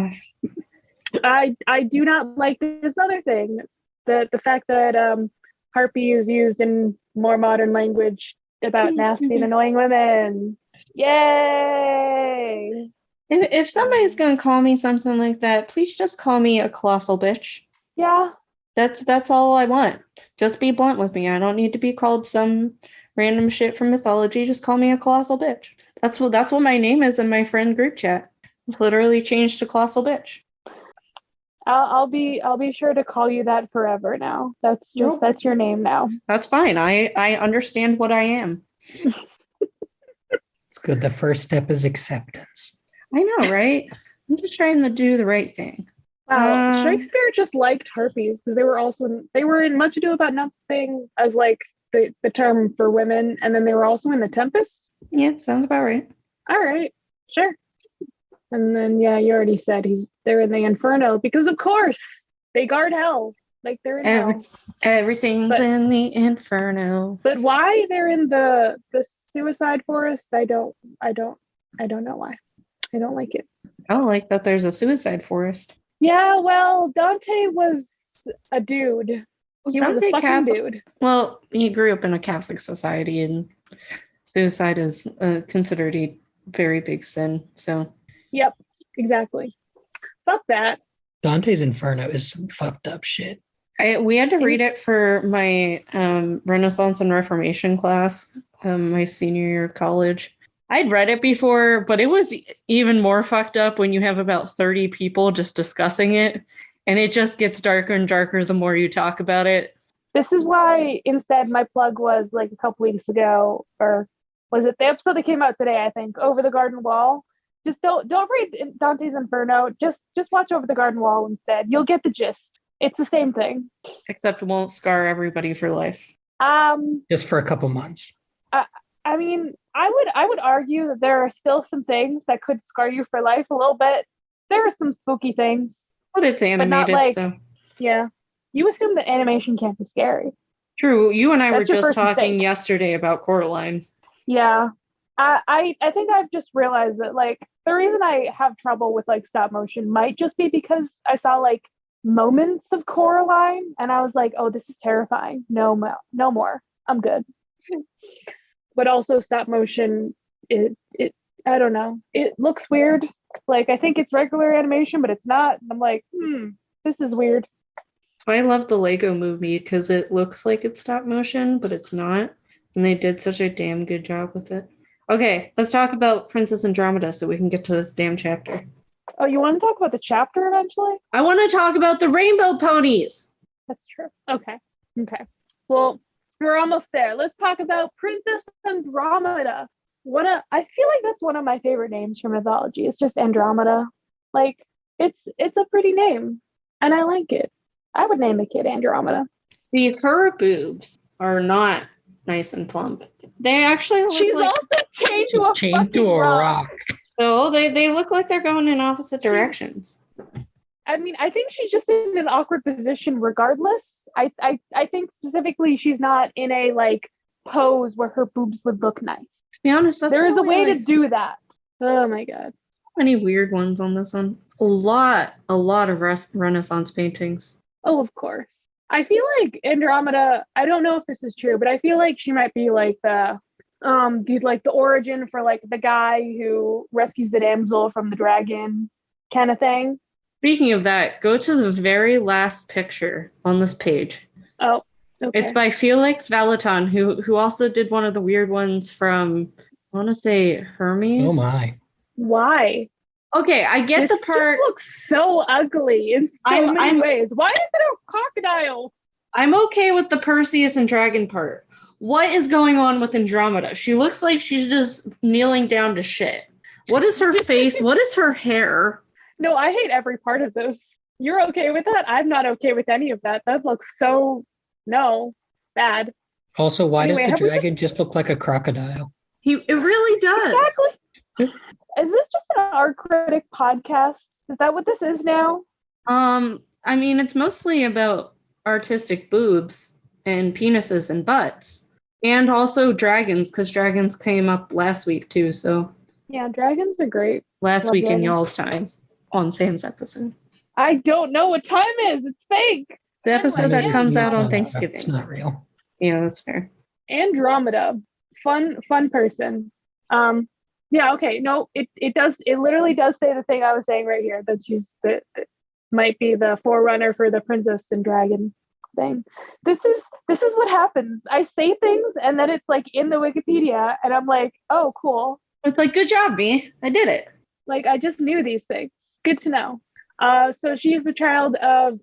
do not like this other thing. The fact that Harpy is used in more modern language about nasty and annoying women. Yay! If somebody's gonna call me something like that, please just call me a colossal bitch. Yeah. That's all I want. Just be blunt with me. I don't need to be called some random shit from mythology. Just call me a colossal bitch. That's what my name is in my friend group chat. It's literally changed to colossal bitch. I'll be sure to call you that forever now. That's your name now. That's fine. I understand what I am. It's good. The first step is acceptance. I know, right? I'm just trying to do the right thing. Wow, Shakespeare just liked harpies because they were in Much Ado About Nothing as like the term for women, and then they were also in The Tempest. Yeah, sounds about right. All right, sure. And then you already said they're in the Inferno because of course they guard hell, like they're in hell. Everything's in the Inferno. But why they're in the suicide forest? I don't know why. I don't like it. I don't like that there's a suicide forest. Yeah, well, Dante was a dude. He was a fucking dude. Well, he grew up in a Catholic society, and suicide is considered a very big sin. So. Yep, exactly. Fuck that. Dante's Inferno is some fucked up shit. We had to read it for my Renaissance and Reformation class, my senior year of college. I'd read it before, but it was even more fucked up when you have about 30 people just discussing it, and it just gets darker and darker the more you talk about it. This is why instead my plug was like a couple weeks ago, or was it the episode that came out today, I think, Over the Garden Wall. Just don't read Dante's Inferno. Just watch Over the Garden Wall instead. You'll get the gist. It's the same thing. Except it won't scar everybody for life. Just for a couple months. I mean, I would argue that there are still some things that could scar you for life a little bit. There are some spooky things. But it's animated, so. Yeah. You assume that animation can't be scary. True. You and I were just talking yesterday about Coraline. Yeah. I think I've just realized that like the reason I have trouble with like stop motion might just be because I saw like moments of Coraline and I was like, oh, this is terrifying. No more. I'm good. But also stop motion, it I don't know. It looks weird. Like I think it's regular animation, but it's not. I'm like, this is weird. So I love the Lego movie because it looks like it's stop motion, but it's not. And they did such a damn good job with it. Okay, let's talk about Princess Andromeda so we can get to this damn chapter. Oh, you want to talk about the chapter eventually? I want to talk about the rainbow ponies. That's true. Okay. Well, we're almost there. Let's talk about Princess Andromeda. I feel like that's one of my favorite names from mythology. It's just Andromeda. Like, it's a pretty name, and I like it. I would name a kid Andromeda. See, her boobs are not nice and plump. They actually look She's like... also chained to a rock. So they look like they're going in opposite directions. I mean, I think she's just in an awkward position regardless. I think specifically she's not in a like pose where her boobs would look nice. To be honest, there is a way to do that. Oh my god. Many weird ones on this one. A lot of Renaissance paintings. Oh, of course. I feel like Andromeda, I don't know if this is true, but I feel like she might be like the origin for like the guy who rescues the damsel from the dragon kind of thing. Speaking of that, go to the very last picture on this page. Oh, okay. It's by Felix Valaton, who also did one of the weird ones from, I want to say Hermes. Oh my. Why? Okay, I get the part. This looks so ugly in so many ways. Why is it a crocodile? I'm okay with the Perseus and dragon part. What is going on with Andromeda? She looks like she's just kneeling down to shit. What is her face? What is her hair? No, I hate every part of this. You're okay with that? I'm not okay with any of that. That looks so, bad. Also, why does the dragon just look like a crocodile? It really does. Exactly. Is this just an art critic podcast? Is that what this is now? I mean, it's mostly about artistic boobs and penises and butts, and also dragons, because dragons came up last week too. So Yeah, dragons are great. last Love week in dragons. y'all's time on Sam's episode. I don't know what time is. It's fake. The episode that comes out on It's Thanksgiving. not real. Yeah, that's fair. Andromeda, fun person. Yeah, okay. No, it literally does say the thing I was saying right here, that she's that might be the forerunner for the princess and dragon thing. This is what happens. I say things and then it's like in the Wikipedia and I'm like, oh cool. It's like, good job, me. I did it. Like I just knew these things. Good to know. So she's the child of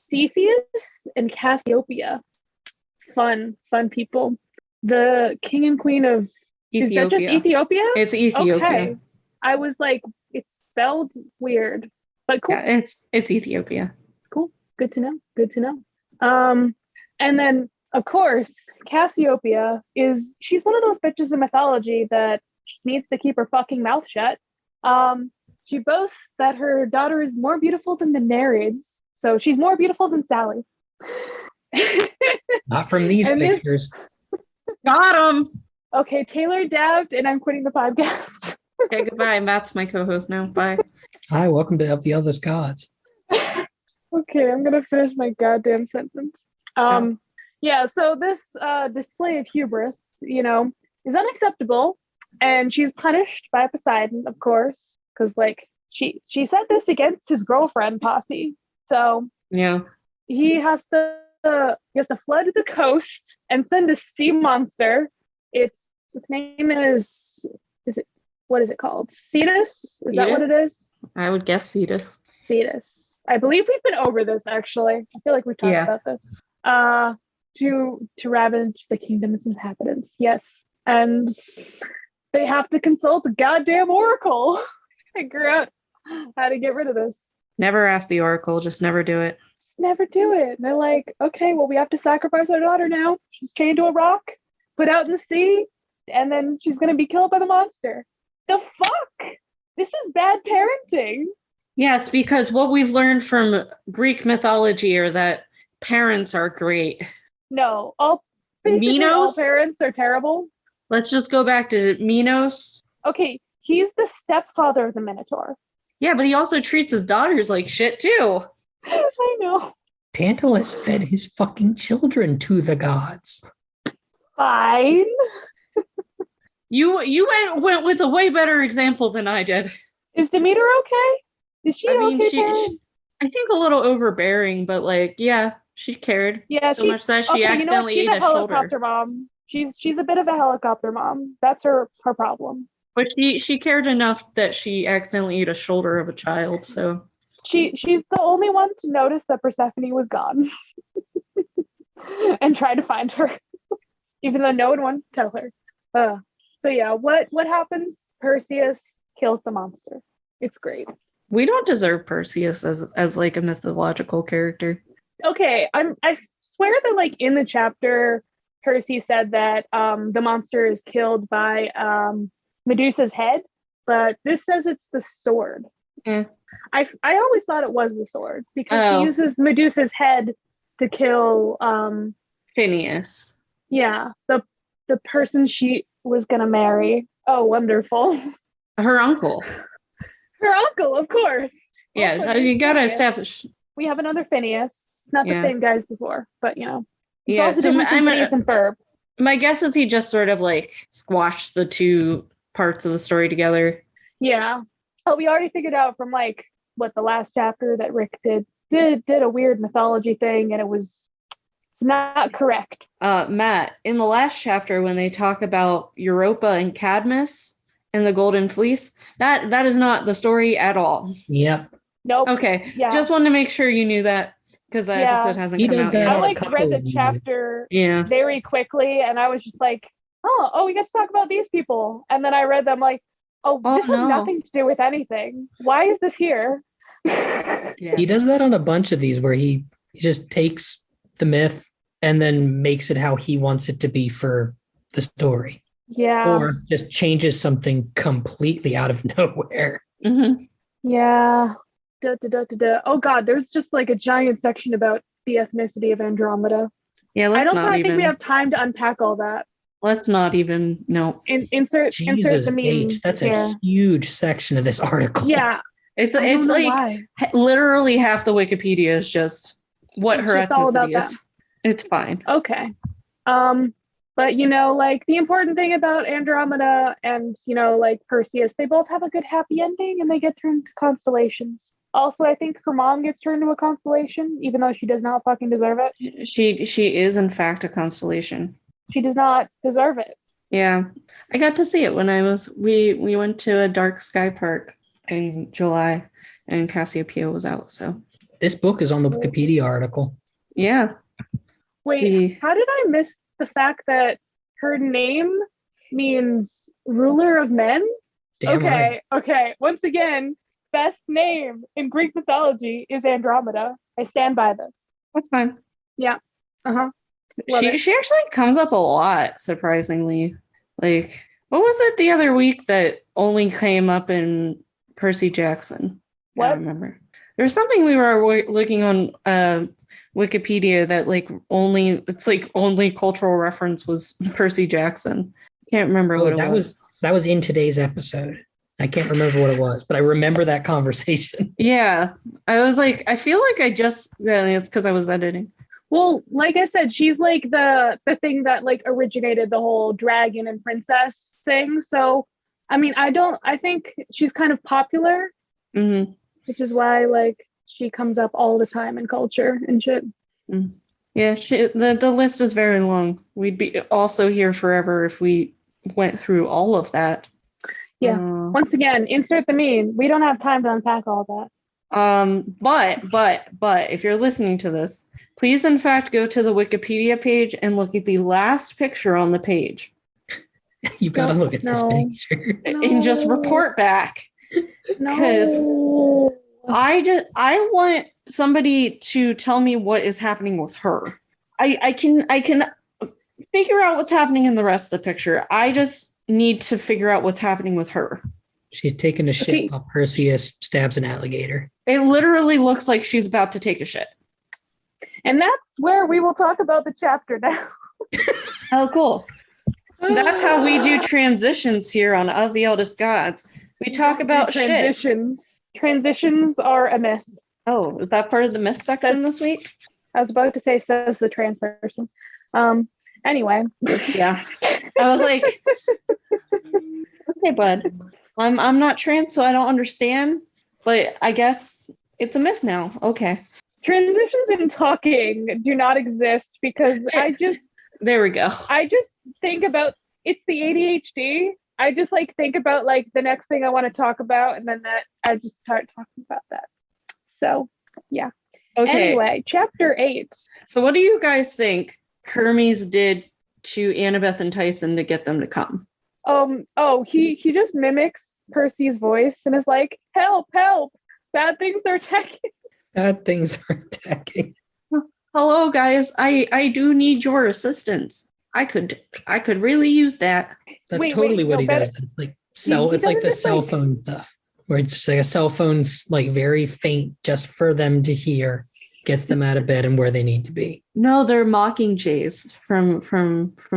Cepheus and Cassiopeia. Fun people. The king and queen of Ethiopia. Is that just Ethiopia? It's Ethiopia. Okay. I was like, it's spelled weird, but cool. Yeah, it's Ethiopia. Cool. Good to know. And then of course, Cassiopeia she's one of those bitches in mythology that needs to keep her fucking mouth shut. She boasts that her daughter is more beautiful than the Nereids, so she's more beautiful than Sally. Not from these And this- pictures. Got him. Okay, Taylor dabbed, and I'm quitting the podcast. Okay, goodbye. Matt's my co-host now. Bye. Hi, welcome to Of the Eldest Gods. Okay, I'm gonna finish my goddamn sentence. Yeah, so this display of hubris, is unacceptable, and she's punished by Poseidon, of course, because like she said this against his girlfriend Posse. So Yeah. he has to flood the coast and send a sea monster. Its name is it what is it called? Cetus? Is that what it Cetus? is? I would guess Cetus. Cetus. I believe we've been over this actually. I feel like we've talked about this. To ravage the kingdom's inhabitants. Yes. And they have to consult the goddamn oracle. Figure out how to get rid of this. Never ask the oracle. Just never do it. Just never do it. And they're like, okay, well, we have to sacrifice our daughter now. She's chained to a rock, put out in the sea, and then she's going to be killed by the monster. The fuck? This is bad parenting. Yeah, it's because what we've learned from Greek mythology are that parents are great. No, basically all Minos? parents are terrible. Let's just go back to Minos. Okay, he's the stepfather of the Minotaur. Yeah, but he also treats his daughters like shit too. I know. Tantalus fed his fucking children to the gods. Fine. You went with a way better example than I did. Is Demeter okay? Is she okay? she I think a little overbearing, but like, yeah, she cared so much that she accidentally She's ate a a shoulder. helicopter mom. She's a bit of a helicopter mom. That's her problem. But she cared enough that she accidentally ate a shoulder of a child. So She's the only one to notice that Persephone was gone and try to find her, even though no one wanted to tell her. So yeah, what happens? Perseus kills the monster. It's great. we don't deserve Perseus as like a mythological character. Okay, I swear that like in the chapter, Percy said that the monster is killed by Medusa's head, but this says it's the sword. Mm. I always thought it was the sword because he uses Medusa's head to kill Phineas. Yeah, the person she was gonna marry. Oh, wonderful. Her uncle. Her uncle, of course. Yeah, Also, you gotta Phineas. establish. We have another Phineas. It's not the same guy as before, but you know. It's Yeah, also so different from Phineas and Ferb. my guess is he just sort of like squashed the two parts of the story together. Yeah. Oh, we already figured out from like what the last chapter that Rick did a weird mythology thing, and it was not correct. Matt, in the last chapter when they talk about Europa and Cadmus and the Golden Fleece, that is not the story at all. Yep. Nope. Okay. Yeah. Just wanted to make sure you knew that because the Yeah. episode hasn't He come does out that yet. I on like couple read the of chapter Yeah. very quickly, and I was just like, oh, we get to talk about these people. And then I read them like, oh, this no. has nothing to do with anything. Why is this here? Yes. He does that on a bunch of these where he just takes the myth and then makes it how he wants it to be for the story. Yeah. or just changes something completely out of nowhere. Mhm. Yeah. Oh God, there's just like a giant section about the ethnicity of Andromeda. Yeah, I let's don't not think we even. have time to unpack all that. Let's not even. No. Insert Jesus the meme H, that's here. a huge section of this article. Yeah, It's I don't it's know like why. literally half the Wikipedia is just what It's her just all about ethnicity is. It's fine. Okay. But like the important thing about Andromeda and like Perseus, they both have a good happy ending and they get turned to constellations. Also, I think her mom gets turned to a constellation, even though she does not fucking deserve it. She is in fact a constellation. She does not deserve it. Yeah, I got to see it when we went to a dark sky park in July, and Cassiopeia was out. So This book is on the Wikipedia article. yeah. Wait, See. how did I miss the fact that her name means ruler of men? Damn right. Okay. Once again, best name in Greek mythology is Andromeda. I stand by this. That's fine. Yeah. Uh-huh. She actually comes up a lot, surprisingly. Like, what was it the other week that only came up in Percy Jackson? I What? don't remember. There's something we were looking on Wikipedia that only cultural reference was Percy Jackson. Can't remember what it was. That was in today's episode. I can't remember what it was, but I remember that conversation. Yeah. I was like, I feel like it's because I was editing. Well, like I said, she's like the thing that like originated the whole dragon and princess thing. So, I mean, I think she's kind of popular, Mm-hmm. which is why like she comes up all the time in culture and shit. Mm. Yeah, the list is very long. We'd be also here forever if we went through all of that. Yeah. Once again, insert the meme. We don't have time to unpack all that. But if you're listening to this, please in fact go to the Wikipedia page and look at the last picture on the page. You gotta look at this picture. And just report back. Because No. I want somebody to tell me what is happening with her. I can figure out what's happening in the rest of the picture. I just need to figure out what's happening with her. She's taking a shit while Perseus stabs an alligator. It literally looks like she's about to take a shit. And that's where we will talk about the chapter now. Oh, cool. That's how we do transitions here on Of the Eldest Gods. We talk about transitions. Transitions are a myth. Oh, is that part of the myth section this week? I was about to say, says the trans person. Anyway. Yeah. I was like, okay, bud. I'm not trans, so I don't understand. But I guess it's a myth now. Okay. Transitions in talking do not exist because there we go. I just think about it's the ADHD. I just like think about like the next thing I want to talk about, and then I just start talking about that. So yeah. Okay. Anyway, chapter 8. So what do you guys think Hermes did to Annabeth and Tyson to get them to come? He just mimics Percy's voice and is like, help, bad things are attacking. Bad things are attacking. Hello guys, I do need your assistance. I could really use that. That's totally what he does. It's like it's like the cell phone stuff where it's just like a cell phone's like very faint just for them to hear, gets them out of bed and where they need to be. No, they're mockingjays from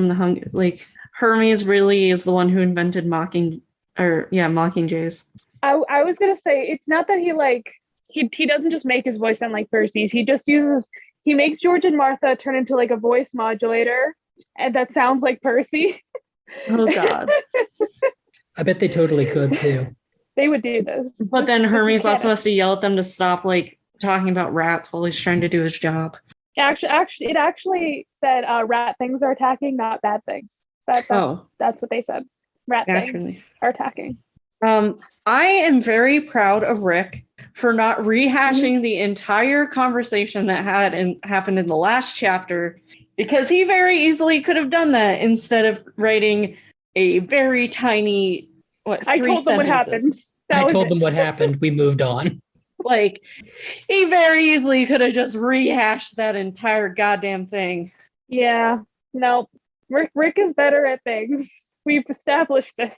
the Hunger. Like Hermes really is the one who invented mockingjays. I was gonna say it's not that he doesn't just make his voice sound like Percy's. He makes George and Martha turn into like a voice modulator, and that sounds like Percy. Oh God. I bet they totally could too. They would do this. But then Hermes also has to yell at them to stop like talking about rats while he's trying to do his job. It actually said rat things are attacking, not bad things. That's what they said. Rat things are attacking. I am very proud of Rick for not rehashing the entire conversation that happened in the last chapter, because he very easily could have done that instead of writing a very tiny I told them what happened. I told them what happened. We moved on. Like, he very easily could have just rehashed that entire goddamn thing. Yeah. No. Rick is better at things. We've established this.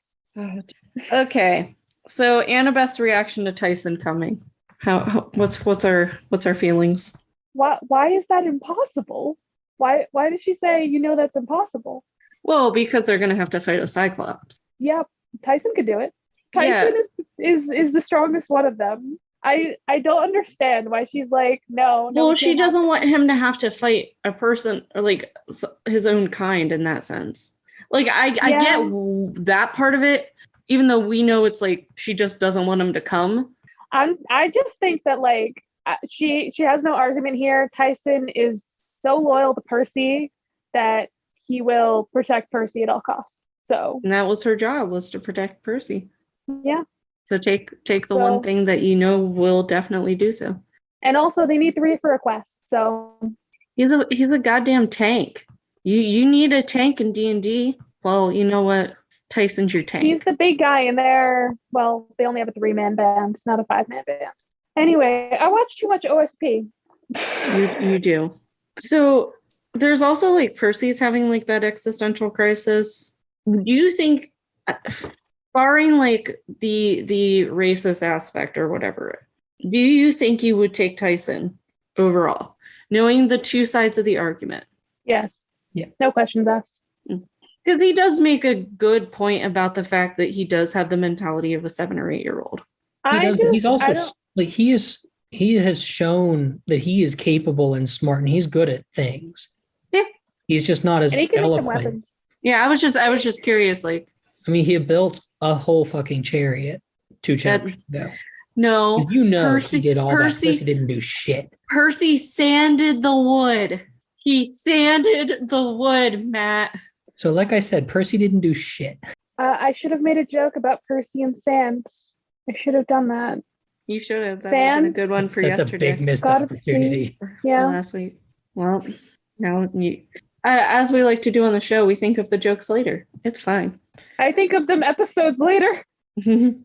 Okay. So Annabeth's reaction to Tyson coming. What's our feelings? Why is that impossible? Why did she say that's impossible? Well, because they're gonna have to fight a Cyclops. Yep, Tyson could do it. Tyson is the strongest one of them. I don't understand why she's like, no. Well, she doesn't want him to have to fight a person or like his own kind in that sense. Like I get that part of it, even though we know it's like she just doesn't want him to come. I just think that like she has no argument here. Tyson is so loyal to Percy that he will protect Percy at all costs. So and that was her job, was to protect Percy. Yeah. So take the one thing that will definitely do so. And also they need 3 for a quest. So he's a goddamn tank. You need a tank in D&D. Well, you know what? Tyson's your tank. He's the big guy in there. Well, they only have a 3-man band, not a 5-man band. Anyway, I watch too much OSP. You do. So there's also like Percy's having like that existential crisis. Do you think, barring like the racist aspect or whatever, do you think you would take Tyson overall, knowing the two sides of the argument? Yes. Yeah. No questions asked. Because he does make a good point about the fact that he does have the mentality of a 7 or 8 year old. He does, but he's also like he has shown that he is capable and smart, and he's good at things. Yeah. He's just not as and he can make some eloquent. weapons. Yeah, I was just curious. Like, I mean, he built a whole fucking chariot 2 chapters ago. No, Percy, he did all that. He didn't do shit. Percy sanded the wood. He sanded the wood, Matt. So, like I said, Percy didn't do shit. I should have made a joke about Percy and sand. I should have done that. You should have. That would have been a good one for That's yesterday. That's a big missed opportunity. Yeah. Last week. Well, now as we like to do on the show, we think of the jokes later. It's fine. I think of them episodes later. And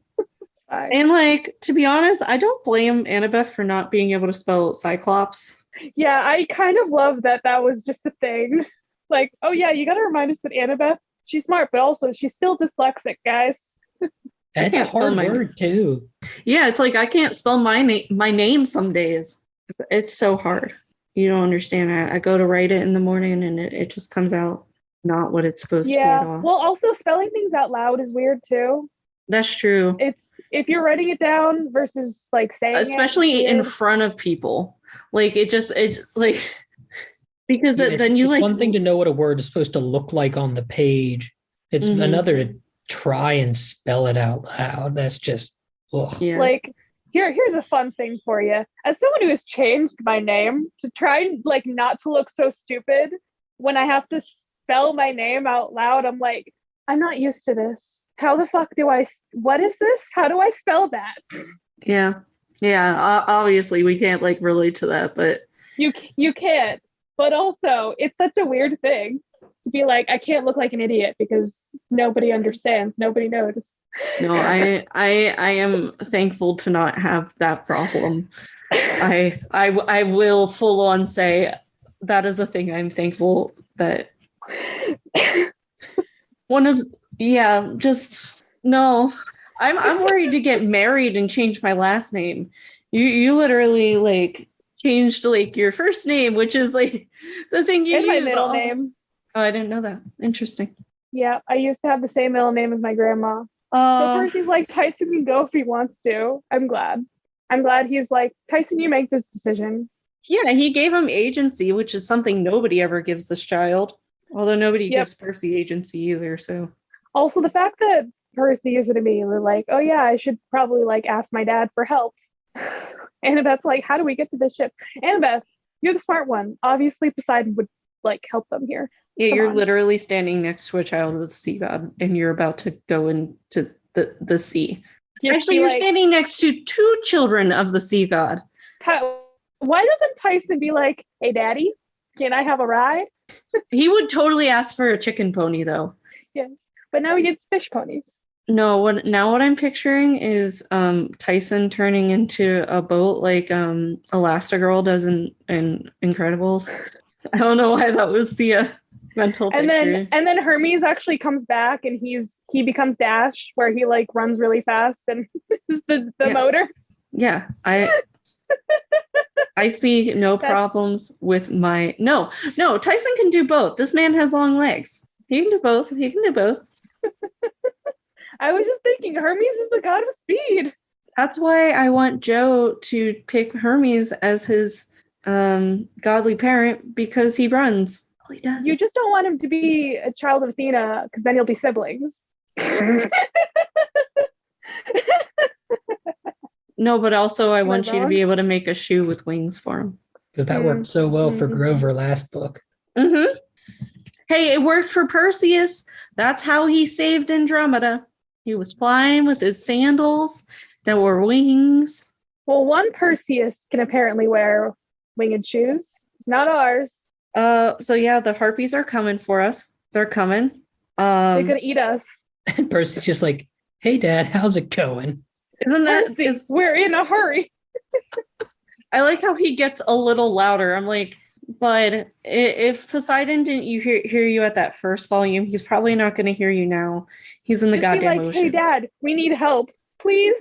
like, to be honest, I don't blame Annabeth for not being able to spell Cyclops. Yeah, I kind of love that was just a thing. Like, oh yeah, you gotta remind us that Annabeth, she's smart, but also she's still dyslexic, guys. That's a hard word too. Yeah, it's like I can't spell my name some days. It's so hard. You don't understand. I go to write it in the morning and it just comes out not what it's supposed to be at all. Well, also spelling things out loud is weird too. That's true. It's if you're writing it down versus like saying especially in front of people. Like it's like because then you it's like one thing to know what a word is supposed to look like on the page. It's another to try and spell it out loud. That's just yeah. Like here's a fun thing for you. As someone who has changed my name to try and like not to look so stupid when I have to spell my name out loud, I'm like, I'm not used to this. How the fuck what is this? How do I spell that? Yeah. Obviously we can't like relate to that, but you can't. But also it's such a weird thing to be like, I can't look like an idiot because nobody understands, nobody knows. No, I am thankful to not have that problem. I will full on say that is the thing I'm thankful that no. I'm worried to get married and change my last name. You literally like changed like your first name, which is like the thing you and use. My middle name. Oh, I didn't know that. Interesting. Yeah, I used to have the same middle name as my grandma. So Percy's like, Tyson can go if he wants to. I'm glad he's like, Tyson, you make this decision. Yeah, he gave him agency, which is something nobody ever gives this child. Although nobody gives Percy agency either. So also the fact that Percy is immediately like, oh yeah, I should probably like ask my dad for help. Annabeth's like, how do we get to this ship? Annabeth, you're the smart one. Obviously Poseidon would like help them here. Yeah, you're literally standing next to a child of the sea god and you're about to go into the sea. Actually, you're standing next to 2 children of the sea god. Why doesn't Tyson be like, hey daddy, can I have a ride? He would totally ask for a chicken pony though. Yes, but now he gets fish ponies. No, what I'm picturing is Tyson turning into a boat like Elastigirl does in Incredibles. I don't know why that was the Mental And picture. then Hermes actually comes back and he becomes Dash, where he like runs really fast and is the motor. Yeah, I see no problems with my no. Tyson can do both. This man has long legs. He can do both. I was just thinking Hermes is the god of speed. That's why I want Joe to pick Hermes as his godly parent, because he runs. He does. You just don't want him to be a child of Athena, because then you'll be siblings. No, but also I want you to be able to make a shoe with wings for him. Because that worked so well for Grover last book. Mm-hmm. Hey, it worked for Perseus. That's how he saved Andromeda. He was flying with his sandals that were wings. Well, one Perseus can apparently wear winged shoes. It's not ours. So yeah, the Harpies are coming for us. They're coming. They're gonna eat us. And Percy's just like, hey, Dad, how's it going? Isn't that? Percy, we're in a hurry. I like how he gets a little louder. I'm like, but if Poseidon didn't hear you at that first volume, he's probably not going to hear you now. He's in the Just goddamn be like, ocean. hey, Dad, we need help, please.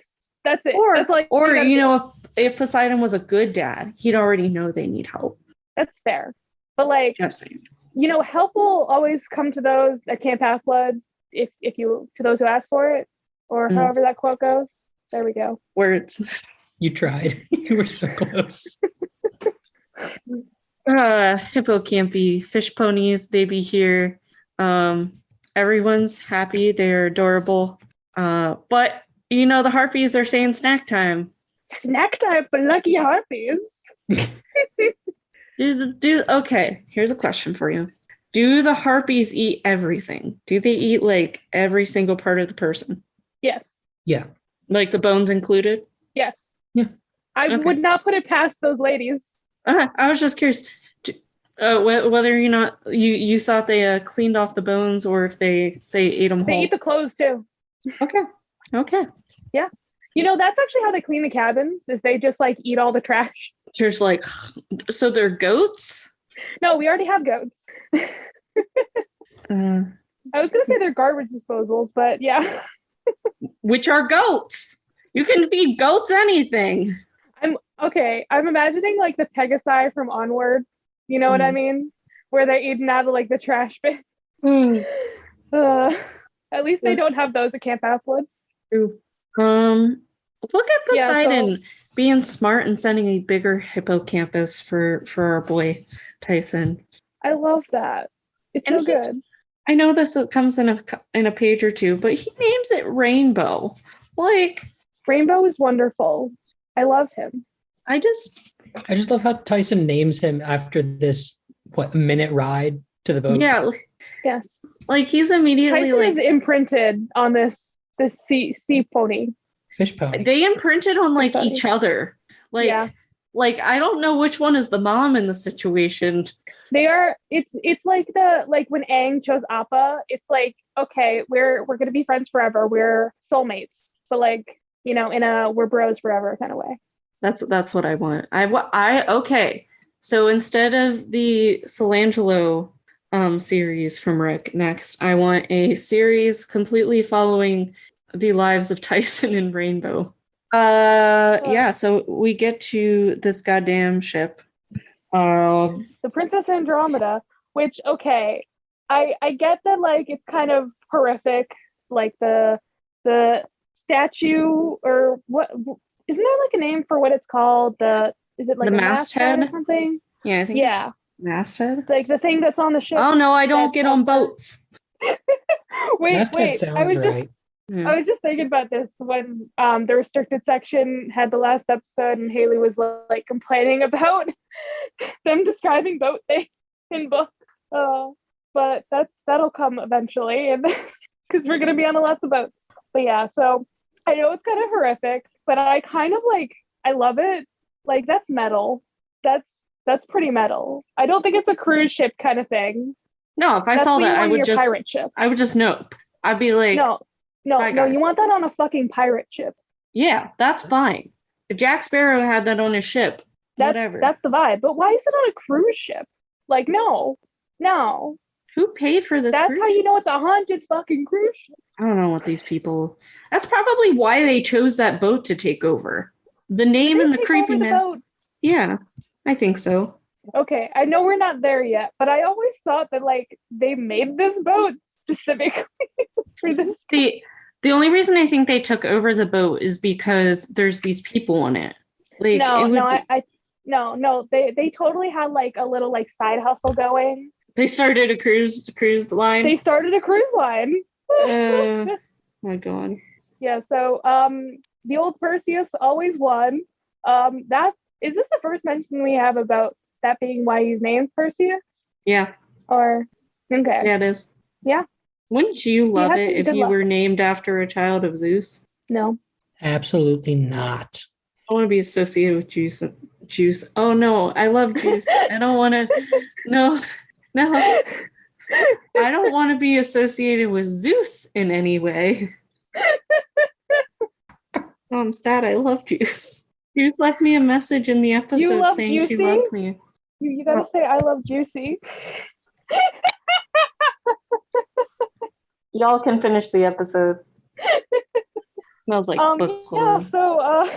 That's it. Or, that's like, or you know, if Poseidon was a good dad, he'd already know they need help. That's fair. But like, Just saying. you know, help will always come to those at Camp Half-Blood if you to those who ask for it, or however that quote goes. There we go. Words. You tried. You were so close. Hippocampy, fish ponies, they be here. Everyone's happy. They're adorable. But you know, the Harpies are saying snack time. Snack time for lucky Harpies. Okay, here's a question for you. Do the Harpies eat everything? Do they eat like every single part of the person? Yes. Yeah. Like the bones included? Yes. Yeah. I would not put it past those ladies. I was just curious whether or not you thought they cleaned off the bones, or if they ate them whole. They eat the clothes too. Okay. Yeah. You know, that's actually how they clean the cabins, is they just like eat all the trash. There's like, so they're goats? No, we already have goats. I was gonna say they're garbage disposals, but yeah. Which are goats? You can feed goats anything. I'm imagining like the Pegasi from Onward. You know what I mean? Where they're eating out of like the trash bin. At least they don't have those at Camp Half-Blood. True. Look at Poseidon being smart and sending a bigger hippocampus for our boy Tyson. I love that. It's so good. I know this comes in a page or two, but he names it Rainbow. Like, Rainbow is wonderful. I love him. I just love how Tyson names him after this minute ride to the boat. Yeah. Yes. Like he's immediately Tyson is imprinted on this sea pony. Fish pony. They imprinted on like each other. Like, yeah. Like I don't know which one is the mom in the situation. They are. It's like when Aang chose Appa. It's like, okay, we're gonna be friends forever. We're soulmates. So like, you know, we're bros forever kind of way. That's what I want. Okay. So instead of the Solangelo series from Rick next, I want a series completely following the lives of Tyson and Rainbow. Yeah, so we get to this goddamn ship. The Princess Andromeda, which, okay, I get that, like, it's kind of horrific, like the statue, or what, isn't there like a name for what it's called? Is it like the a masthead or something? Yeah, I think it's masthead. Like the thing that's on the ship. Oh no, I don't get on boats. wait, masthead sounds I was just thinking about this when the restricted section had the last episode and Haley was like complaining about them describing boat things in book. But that'll come eventually, and because we're gonna be on lots of boats. But yeah, so I know it's kind of horrific, but I kind of I love it. Like, that's metal. That's pretty metal. I don't think it's a cruise ship kind of thing. No, if I saw that, I would just pirate ship. I would just nope. I'd be like, no, you want that on a fucking pirate ship. Yeah, that's fine. If Jack Sparrow had that on his ship, whatever. That's the vibe. But why is it on a cruise ship? Like, no. Who paid for this That's cruise how you ship? know it's a haunted fucking cruise ship. I don't know what these people. That's probably why they chose that boat to take over. The name and the Take over the creepiness. boat. Yeah, I think so. Okay, I know we're not there yet, but I always thought that like they made this boat specifically for this. The only reason I think they took over the boat is because there's these people on it. Like No, they totally had like a little like side hustle going. they started a cruise line. They started a cruise line. My God. Yeah, so the old Perseus always won. That is this the first mention we have about that being why he's named Perseus? Yeah. Or okay. Yeah, it is. Yeah. Wouldn't you love had it some if good you luck. were named after a child of Zeus? No. Absolutely not. I want to be associated with juice. Oh no, I love juice. I don't want to. No. I don't want to be associated with Zeus in any way. Oh, I'm sad. I love juice. Juice left me a message in the episode love saying she Juicy? loved me. You gotta say I love Juicy. Y'all can finish the episode. Smells like book Yeah, clothes. so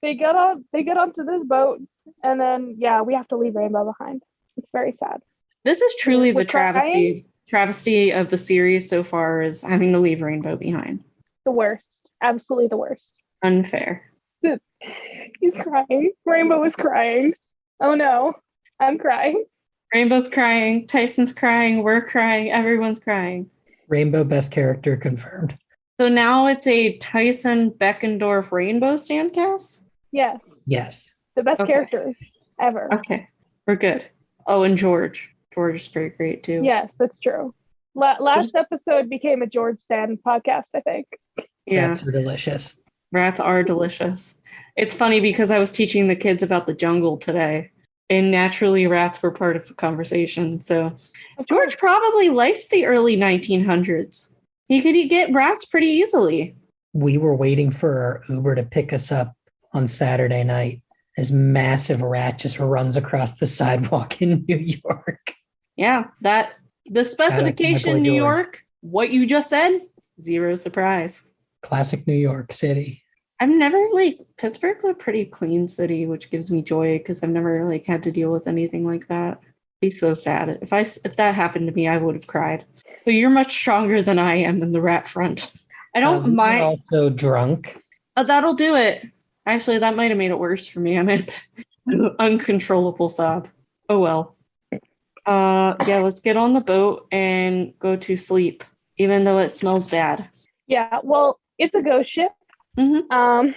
they get onto this boat, and then we have to leave Rainbow behind. It's very sad. This is truly We're the travesty of the series so far, is having to leave Rainbow behind. The worst. Absolutely the worst. Unfair. He's crying. Rainbow is crying. Oh no. I'm crying. Rainbow's crying. Tyson's crying. We're crying. Everyone's crying. Rainbow best character confirmed. So now it's a Tyson-Beckendorf-Rainbow standcast? Yes. Yes. The best Okay. characters ever. Okay. We're good. Oh, and George. George is very great too. Yes, that's true. Last episode became a George Stan podcast, I think. Yeah. Rats are delicious. Rats are delicious. It's funny because I was teaching the kids about the jungle today, and naturally rats were part of the conversation. So George probably liked the early 1900s. He could get rats pretty easily. We were waiting for our Uber to pick us up on Saturday night. This massive rat just runs across the sidewalk in New York. Yeah, the specification New York, what you just said, zero surprise. Classic New York City. I've never Pittsburgh's a pretty clean city, which gives me joy because I've never had to deal with anything like that. Be so sad. If that happened to me, I would have cried. So you're much stronger than I am in the rat front. I don't mind. We're also drunk. That'll do it. Actually, that might have made it worse for me. I made an uncontrollable sob. Oh well. Let's get on the boat and go to sleep, even though it smells bad. Yeah, well, it's a ghost ship. Mm-hmm.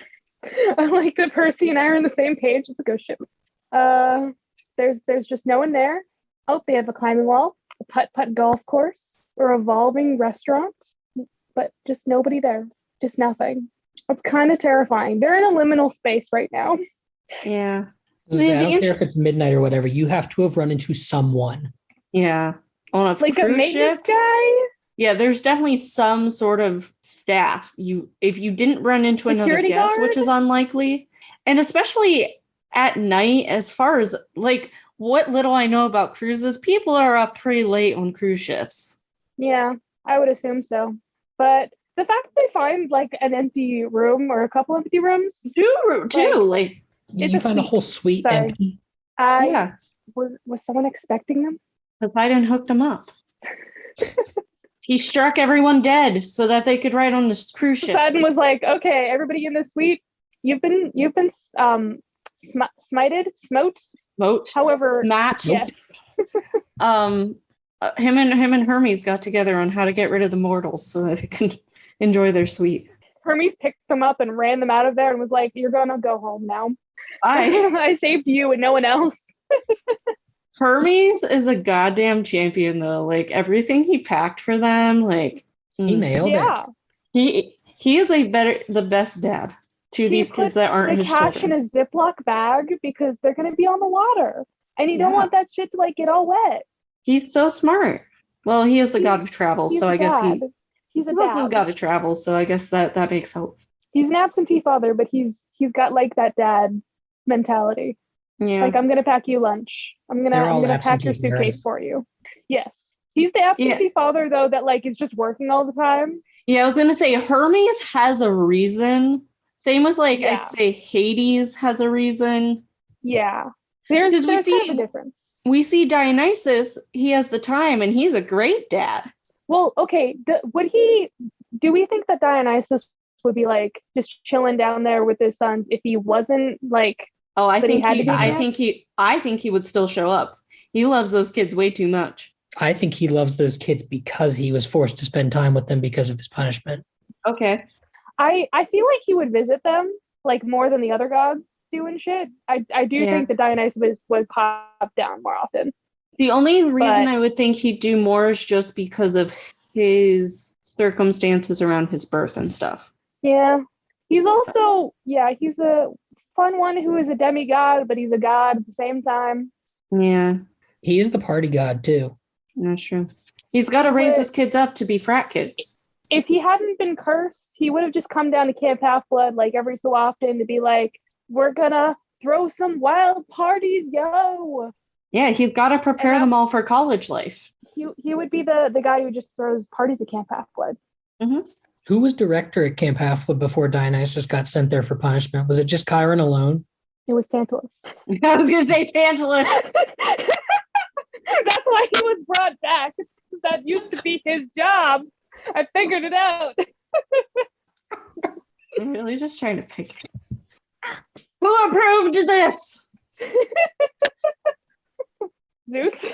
I like that Percy and I are on the same page. It's a ghost ship. There's just no one there. Oh, they have a climbing wall, a putt-putt golf course, a revolving restaurant, but just nobody there. Just nothing. It's kind of terrifying. They're in a liminal space right now. Yeah. I don't care if it's midnight or whatever. You have to have run into someone. Yeah. On a Like a cruise maintenance ship? guy? Yeah, there's definitely some sort of staff. If you didn't run into another Security guest, guard? which is unlikely, and especially at night, as far as what little I know about cruises, people are up pretty late on cruise ships. Yeah, I would assume so. But the fact that they find an empty room or a couple empty rooms. You find a whole suite Sorry. empty. Was someone expecting them? Poseidon hooked them up. He struck everyone dead so that they could ride on this cruise ship. Poseidon was like, "Okay, everybody in this suite, you've been smote. However, Matt. yes, Him and Hermes got together on how to get rid of the mortals so that they can enjoy their suite. Hermes picked them up and ran them out of there and was like, "You're gonna go home now. I saved you and no one else." Hermes is a goddamn champion though. Everything he packed for them, he nailed it. He is the best dad to these kids that aren't his cash children. in a Ziploc bag because they're gonna be on the water, and you don't want that shit to get all wet. He's so smart. Well, he is the god of travel, so I guess he's a the dad. god of travel, so I guess that makes hope. He's an absentee father, but he's got that dad mentality. Yeah. I'm gonna pack you lunch. I'm gonna pack your suitcase parents. for you. Yes. He's the absentee father, though, that like is just working all the time. Yeah, I was gonna say Hermes has a reason. Same with like I'd say Hades has a reason. Yeah, there's kind of a difference. We see Dionysus, he has the time and he's a great dad. Well, okay, do we think that Dionysus would be like just chilling down there with his sons if he wasn't like I think he would still show up. He loves those kids way too much. I think he loves those kids because he was forced to spend time with them because of his punishment. Okay. I feel like he would visit them like more than the other gods do and shit. I do think that Dionysus would pop down more often. The only reason I would think he'd do more is just because of his circumstances around his birth and stuff. Yeah. He's also, he's a fun one who is a demigod, but he's a god at the same time. Yeah. He is the party god too. That's true. He's got to raise his kids up to be frat kids. If he hadn't been cursed, he would have just come down to Camp Half-Blood like every so often to be like, we're gonna throw some wild parties, yo. Yeah, he's got to prepare them all for college life. He would be the guy who just throws parties at Camp Half-Blood. Mm-hmm. Who was director at Camp Half-Blood before Dionysus got sent there for punishment? Was it just Chiron alone? It was Tantalus. I was gonna say Tantalus. That's why he was brought back. That used to be his job. I figured it out. I'm really just trying to pick. Who approved this? Zeus?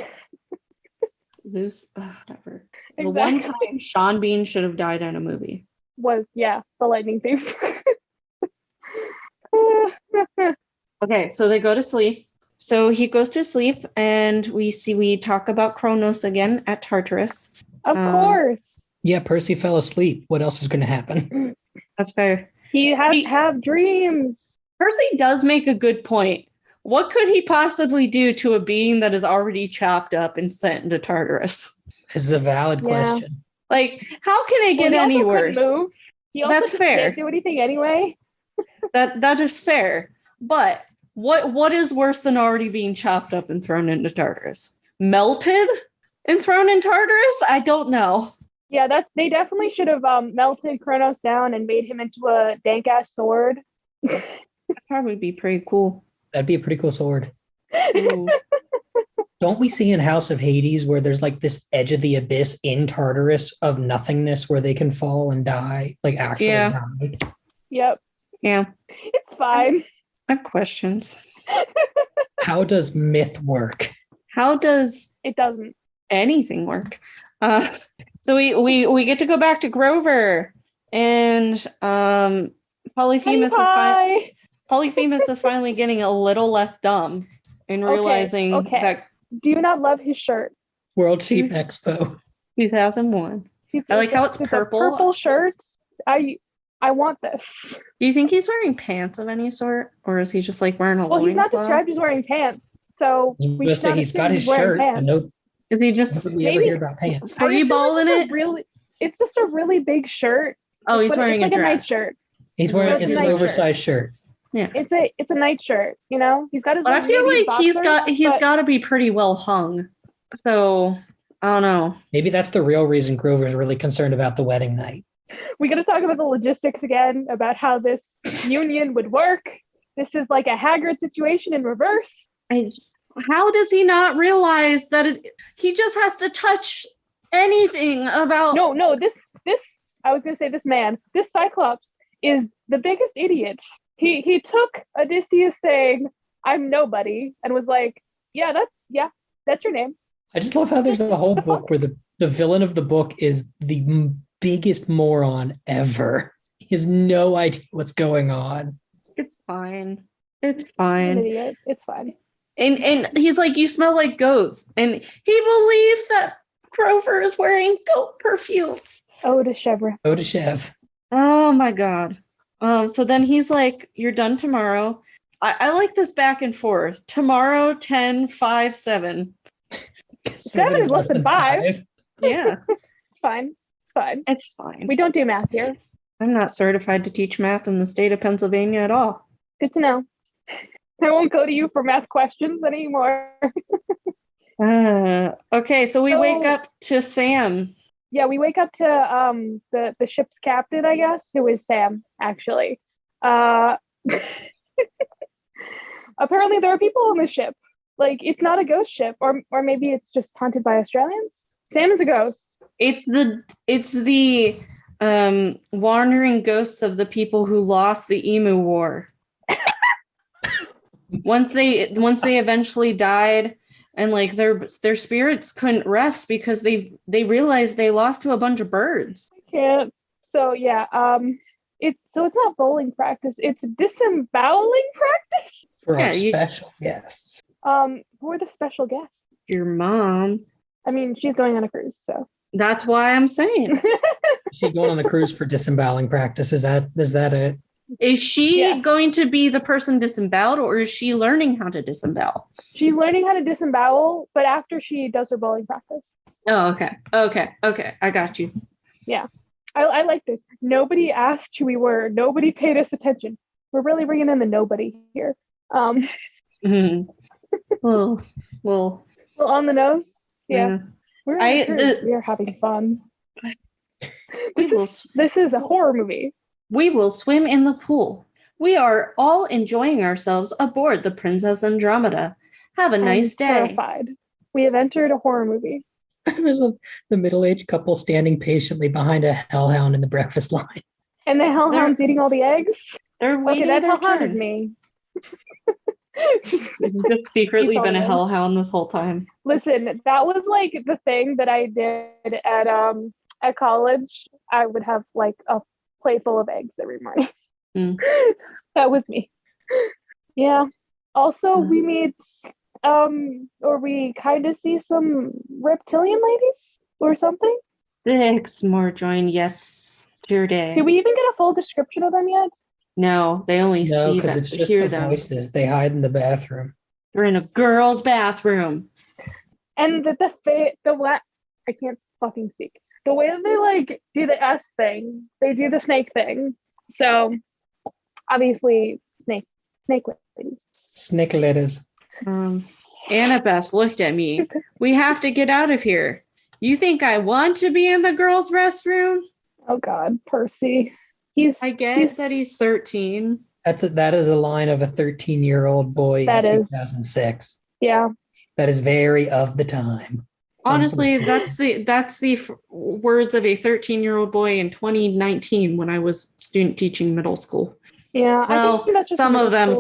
Whatever. Exactly. The one time Sean Bean should have died in a movie. Was, the lightning thief. Okay, so they go to sleep. So he goes to sleep and we talk about Kronos again at Tartarus. Of course. Yeah, Percy fell asleep. What else is going to happen? That's fair. He has to have dreams. Percy does make a good point. What could he possibly do to a being that is already chopped up and sent into Tartarus? This is a valid question. Like, how can it get any worse? He also That's fair. Can't do anything anyway. That is fair. But what is worse than already being chopped up and thrown into Tartarus? Melted and thrown in Tartarus? I don't know. Yeah, they definitely should have melted Kronos down and made him into a dank ass sword. That'd probably be pretty cool. That'd be a pretty cool sword. Don't we see in House of Hades where there's like this edge of the abyss in Tartarus of nothingness where they can fall and die? Like actually die. Yep. Yeah. It's fine. I have questions. How does myth work? How does it doesn't anything work? So we get to go back to Grover and Polyphemus is finally getting a little less dumb and realizing that. Do you not love his shirt? World Sheep Expo 2001. I like how it's purple. Purple shirts. I want this. Do you think he's wearing pants of any sort, or is he just like wearing a? Well, he's not described as wearing pants, so we say he's got his shirt. No, is he just? We ever hear about pants? Are you balling it? It's just a really big shirt. Oh, he's wearing a dress. Night shirt. He's wearing an oversized shirt. Yeah, it's a night shirt. You know, he's got his. But I feel like he's got to be pretty well hung. So I don't know. Maybe that's the real reason Grover's really concerned about the wedding night. We got to talk about the logistics again about how this union would work. This is like a Haggard situation in reverse. How does he not realize that he just has to touch anything about? No. This. I was gonna say this Cyclops is the biggest idiot. He took Odysseus saying, "I'm nobody," and was like, that's your name. I just love how there's a whole book where the villain of the book is the biggest moron ever. He has no idea what's going on. It's fine. It's fine. An idiot. It's fine. And he's like, you smell like goats. And he believes that Grover is wearing goat perfume. Eau de Chèvre. Oh my God. So then he's like, you're done tomorrow. I like this back and forth. Tomorrow, 10, 5, 7. 7 is less than 5. Yeah. It's fine. It's fine. We don't do math here. I'm not certified to teach math in the state of Pennsylvania at all. Good to know. I won't go to you for math questions anymore. Okay, so we wake up to Sam. Yeah, we wake up to the ship's captain, I guess, who is Sam, actually. Apparently there are people on the ship. Like, it's not a ghost ship, or maybe it's just haunted by Australians. Sam is a ghost. It's the wandering ghosts of the people who lost the Emu War. Once they eventually died, and like their spirits couldn't rest because they realized they lost to a bunch of birds. I can't. So yeah, it's not bowling practice. It's disemboweling practice. For our special guests. Who are the special guests? Your mom. I mean, she's going on a cruise, so that's why I'm saying. She's going on a cruise for disemboweling practice. Is that it? Is she going to be the person disemboweled, or is she learning how to disembowel? She's learning how to disembowel, but after she does her bowling practice. Oh, okay. I got you. Yeah. I like this. Nobody asked who we were. Nobody paid us attention. We're really bringing in the nobody here. Mm-hmm. Well, on the nose. Yeah. We are having fun. This is a horror movie. We will swim in the pool. We are all enjoying ourselves aboard the Princess Andromeda. Have a nice day. Terrified. We have entered a horror movie. There's the middle-aged couple standing patiently behind a hellhound in the breakfast line. And the hellhound's eating all the eggs? They're waiting. Okay, that hellhound is me. just secretly been a hellhound this whole time. Listen, that was like the thing that I did at college. I would have like a plate full of eggs every morning. That was me. Yeah. Also, we meet or we kind of see some reptilian ladies or something. Thanks, Morjoin. Yesterday. Did we even get a full description of them yet? No, they only see them, it's just hear the them. Voices. They hide in the bathroom. They're in a girl's bathroom. And I can't fucking speak. The way that they like do the S thing, they do the snake thing. So obviously snake ladies. Snake ladies. Annabeth looked at me. We have to get out of here. You think I want to be in the girls' restroom? Oh God, Percy. I guess that he's 13. That is a line of a 13-year-old boy in 2006. Yeah. That is very of the time. Honestly, that's the words of a 13-year-old boy in 2019 when I was student teaching middle school. Yeah, well, I think that's just some of them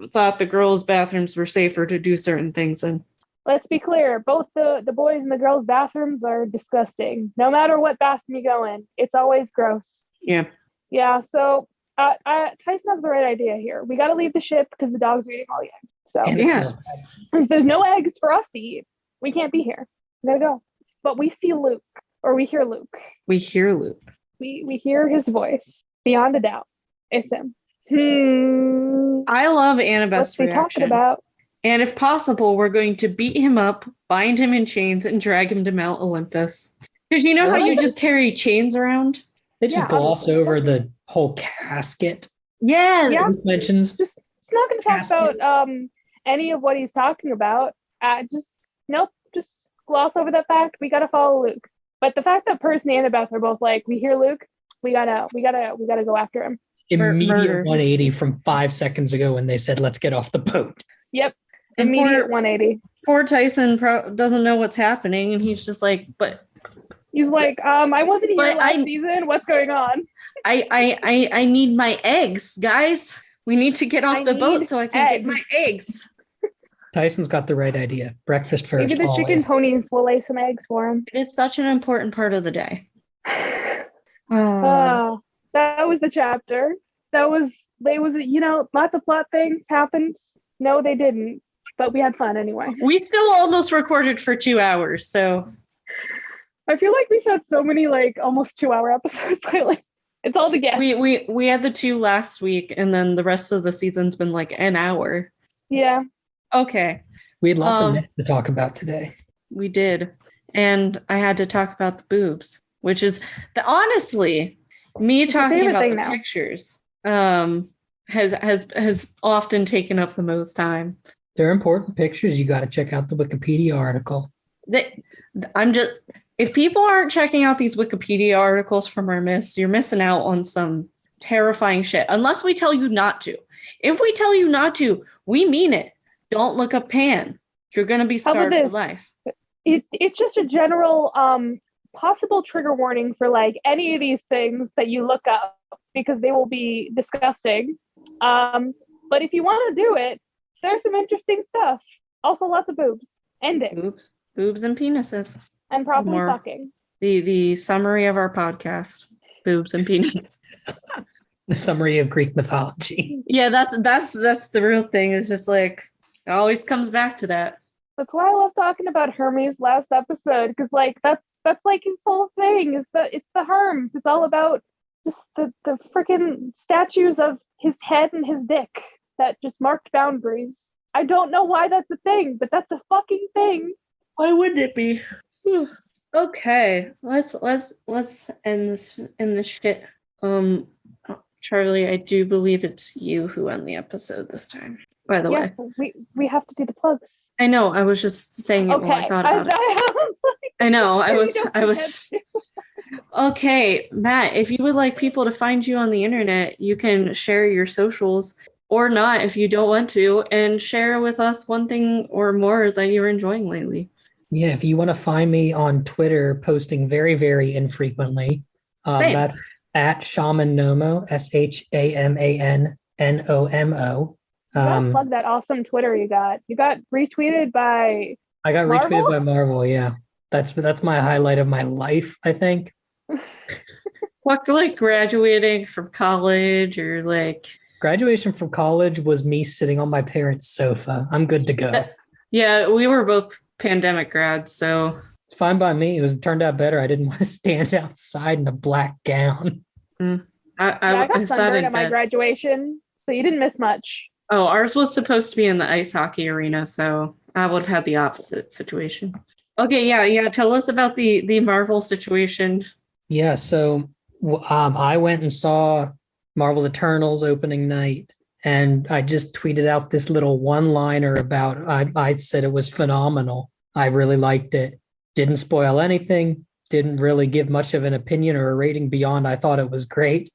thought the girls' bathrooms were safer to do certain things in. Let's be clear, both the boys and the girls' bathrooms are disgusting. No matter what bathroom you go in, it's always gross. Yeah. Yeah, so Tyson has the right idea here. We got to leave the ship because the dogs are eating all the eggs. So yeah, there's no eggs for us to eat. We can't be here. We gotta go. But we see Luke, or we hear Luke. We hear Luke. We hear his voice beyond a doubt. It's him. I love Annabeth's reaction. What's he talking about? And if possible, we're going to beat him up, bind him in chains, and drag him to Mount Olympus. Because you know how you just carry chains around? They just gloss over the whole casket. Yeah. Mentions. Just not going to talk about any of what he's talking about. Just gloss over that fact. We got to follow Luke. But the fact that Percy and Annabeth are both like, we hear Luke, we gotta go after him. Immediate 180 from 5 seconds ago when they said, let's get off the boat. Yep. Immediate 180. Poor Tyson doesn't know what's happening, and he's just like, he's like, I wasn't here last season. What's going on? I need my eggs, guys. We need to get off the boat so I can get my eggs. Tyson's got the right idea. Breakfast first. Maybe the chicken ponies will lay some eggs for him. It is such an important part of the day. That was the chapter. Lots of plot things happened. No, they didn't. But we had fun anyway. We still almost recorded for 2 hours, so I feel like we've had so many almost 2-hour episodes lately. It's all together. We had the 2 last week, and then the rest of the season's been an hour. Yeah. Okay. We had lots of myths to talk about today. We did. And I had to talk about the boobs, which is honestly me talking about the pictures has often taken up the most time. They're important pictures. You got to check out the Wikipedia article. If people aren't checking out these Wikipedia articles from our miss, you're missing out on some terrifying shit. Unless we tell you not to. If we tell you not to, we mean it. Don't look up Pan. You're going to be scarred for life. It's just a general possible trigger warning for like any of these things that you look up because they will be disgusting. But if you want to do it, there's some interesting stuff. Also, lots of boobs. And dicks. Boobs and penises. And probably fucking. The summary of our podcast. Boobs and penises. The summary of Greek mythology. Yeah, that's the real thing. It's just like it always comes back to that. That's why I love talking about Hermes last episode, because like that's like his whole thing. It's the Herms. It's all about just the freaking statues of his head and his dick that just marked boundaries. I don't know why that's a thing, but that's a fucking thing. Why wouldn't it be? Okay, let's end this shit. Charlie, I do believe it's you who end the episode this time. By the way, we have to do the plugs. I know. I was just saying it while I thought about it. I know. I was. Okay, Matt. If you would like people to find you on the internet, you can share your socials or not if you don't want to, and share with us one thing or more that you're enjoying lately. Yeah, if you want to find me on Twitter, posting very, very infrequently, that's at Shaman Nomo, ShamanNomo. Plug that awesome Twitter you got. You got retweeted by. I got Marvel? retweeted by Marvel. Yeah, that's my highlight of my life, I think. What, like graduating from college or like? Graduation from college was me sitting on my parents' sofa. I'm good to go. Yeah, we were both pandemic grads, so it's fine by me. It turned out better. I didn't want to stand outside in a black gown. I got sunburned at my graduation, so you didn't miss much. Oh, ours was supposed to be in the ice hockey arena, so I would have had the opposite situation. Okay, yeah. Tell us about the Marvel situation. Yeah, so I went and saw Marvel's Eternals opening night, and I just tweeted out this little one-liner about I said it was phenomenal. I really liked it. Didn't spoil anything. Didn't really give much of an opinion or a rating beyond I thought it was great.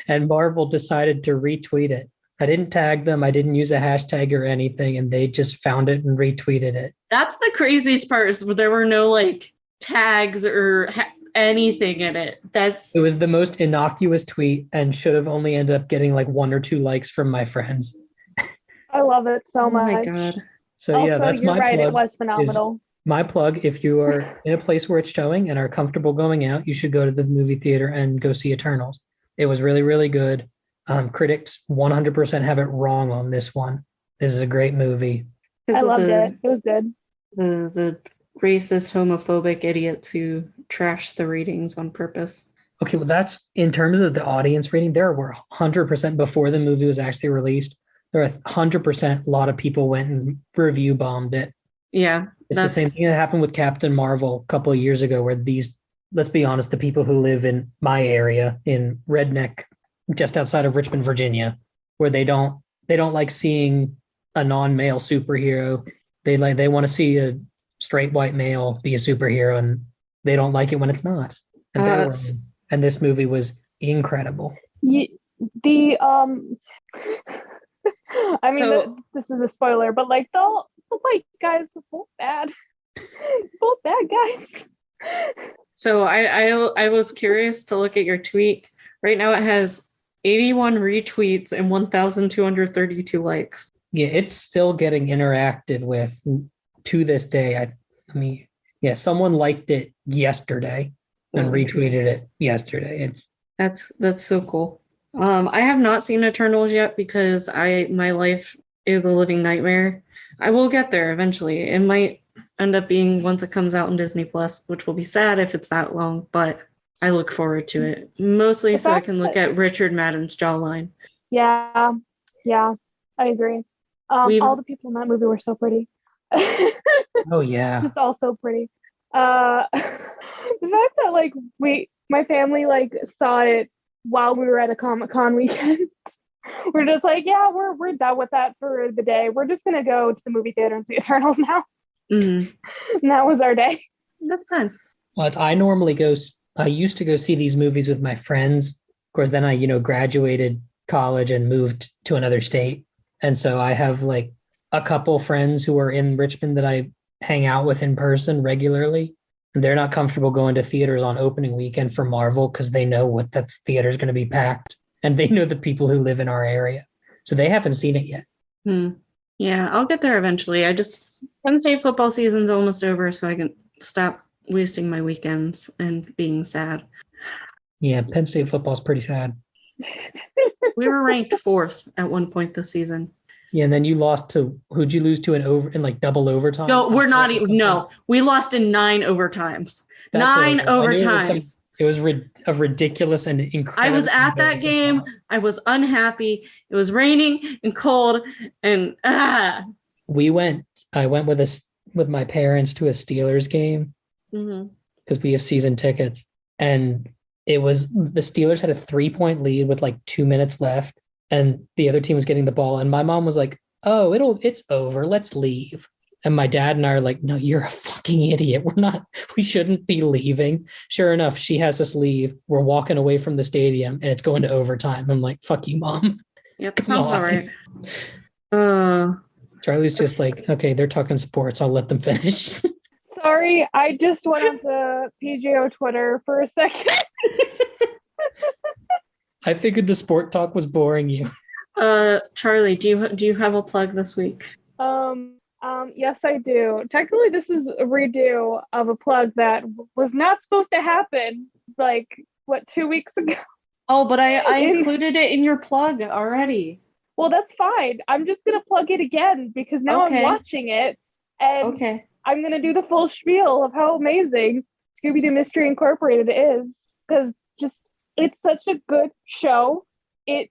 And Marvel decided to retweet it. I didn't tag them. I didn't use a hashtag or anything, and they just found it and retweeted it. That's the craziest part, is there were no like tags or anything in it. It was the most innocuous tweet and should have only ended up getting like 1 or 2 likes from my friends. I love it so much. Oh my God. So also, yeah, that's my plug. It was phenomenal. My plug, if you are in a place where it's showing and are comfortable going out, you should go to the movie theater and go see Eternals. It was really, really good. Critics 100% have it wrong on this one. This is a great movie. I loved it. It was good. The racist, homophobic idiots who trash the ratings on purpose. Okay, well, that's in terms of the audience rating. There were 100% before the movie was actually released. There are 100% a lot of people went and review bombed it. Yeah. It's the same thing that happened with Captain Marvel a couple of years ago, where these, let's be honest, the people who live in my area in Redneck, just outside of Richmond, Virginia, where they don't like seeing a non-male superhero. They want to see a straight white male be a superhero, and they don't like it when it's not. And this movie was incredible. I mean, this is a spoiler, but like the white guys were both bad. Both bad guys. So I was curious to look at your tweet. Right now it has 81 retweets and 1,232 likes. Yeah, it's still getting interacted with to this day. I mean, yeah, someone liked it yesterday and retweeted it yesterday. That's so cool. I have not seen Eternals yet because my life is a living nightmare. I will get there eventually. It might end up being once it comes out on Disney Plus, which will be sad if it's that long, but I look forward to it. Mostly so I can look at Richard Madden's jawline. Yeah, I agree. All the people in that movie were so pretty. Oh yeah. Just all so pretty. The fact that like my family like saw it while we were at a Comic-Con weekend We're just like, yeah, we're done with that for the day. We're just gonna go to the movie theater and see Eternals now. Mm-hmm. And that was our day. That's fun. Well, I used to go see these movies with my friends. Of course, then I, graduated college and moved to another state. And so I have like a couple friends who are in Richmond that I hang out with in person regularly. And they're not comfortable going to theaters on opening weekend for Marvel because they know what that theater is going to be packed. And they know the people who live in our area. So they haven't seen it yet. Yeah, I'll get there eventually. Penn State football season's almost over, so I can stop wasting my weekends and being sad. Yeah, Penn State football's pretty sad. We were ranked 4th at one point this season. Yeah, and then you lost to, who'd you lose to in like double overtime? No, we're not even. No, we lost in 9 overtimes. That's 9 overtimes. It was a ridiculous and incredible. I was at that game. I was unhappy. It was raining and cold, and I went with my parents to a Steelers game because we have season tickets, and the Steelers had a 3-point lead with like 2 minutes left, and the other team was getting the ball, and my mom was like, "Oh, it's over. Let's leave." And my dad and I are like, "No, you're a fucking idiot. We shouldn't be leaving." Sure enough, she has us leave. We're walking away from the stadium and it's going to overtime. I'm like, "Fuck you, Mom." Yep, sounds all right. Charlie's just like, "Okay, they're talking sports. I'll let them finish." Sorry, I just went onto PGO Twitter for a second. I figured the sport talk was boring you. Charlie, do you have a plug this week? Yes, I do. Technically, this is a redo of a plug that was not supposed to happen, 2 weeks ago. Oh, but I included it in your plug already. Well, that's fine. I'm just going to plug it again because now I'm watching it. And I'm going to do the full spiel of how amazing Scooby-Doo Mystery Incorporated is. Because it's such a good show. It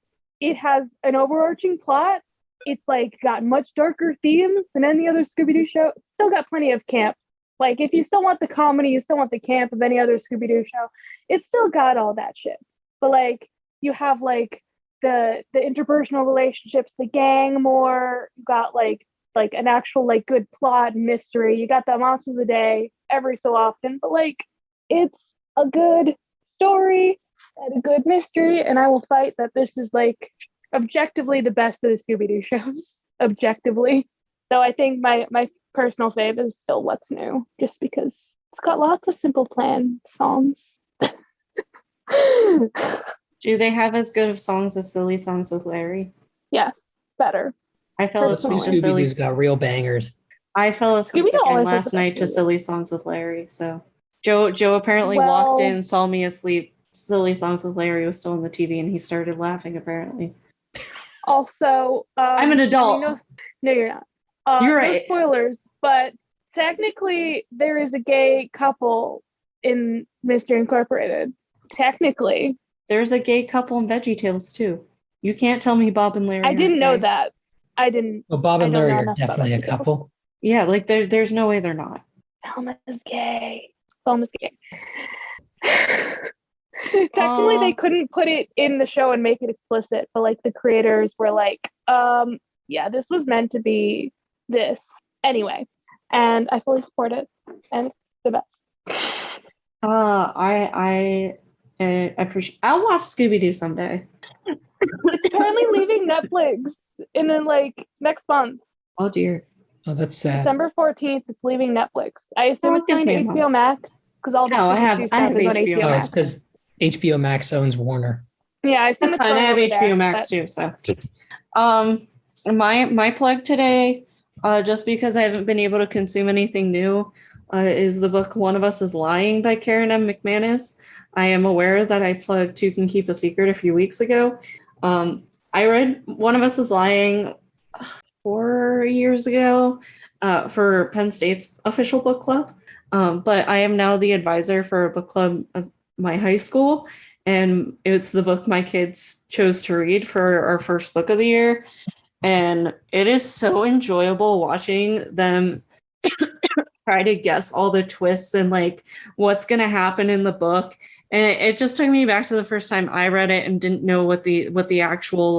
has an overarching plot. It's got much darker themes than any other Scooby-Doo show. It's still got plenty of camp. If you still want the comedy, you still want the camp of any other Scooby-Doo show, it's still got all that shit. But you have the interpersonal relationships, the gang more. You got an actual good plot and mystery. You got the monsters of the day every so often. But it's a good story and a good mystery, and I will fight that this is objectively the best of the Scooby-Doo shows. Objectively. Though I think my personal fave is still What's New, just because it's got lots of Simple Plan songs. Do they have as good of songs as Silly Songs with Larry? Yes, better. I fell asleep to Silly. Scooby-Doo's got real bangers. I fell asleep again last night to Silly Songs with Larry. So Joe apparently walked in, saw me asleep. Silly Songs with Larry was still on the TV, and he started laughing apparently. Also, I'm an adult. No, you're not. You're right. No spoilers, but technically there is a gay couple in Mystery Incorporated. Technically. There's a gay couple in VeggieTales too. You can't tell me Bob and Larry. I didn't know that. I didn't. Well, Bob and Larry are definitely a couple. Yeah, there's no way they're not. Velma is gay. Velma's gay. Technically, they couldn't put it in the show and make it explicit, but the creators were yeah, this was meant to be this anyway, and I fully support it, and it's the best. I appreciate. I'll watch Scooby-Doo someday. It's currently leaving Netflix in next month. Oh dear. Oh, that's sad. December 14th, it's leaving Netflix. I assume it's going to HBO Max because all the I have HBO Oh, Max. it's because HBO Max owns Warner. Yeah, I assume That's fine. I have HBO Max too. So, my plug today, just because I haven't been able to consume anything new, is the book One of Us is Lying by Karen M. McManus. I am aware that I plugged Two Can Keep a Secret a few weeks ago. I read One of Us is Lying 4 years ago for Penn State's official book club. But I am now the advisor for a book club at my high school. And it's the book my kids chose to read for our first book of the year. And it is so enjoyable watching them try to guess all the twists and what's going to happen in the book. And it just took me back to the first time I read it and didn't know what the actual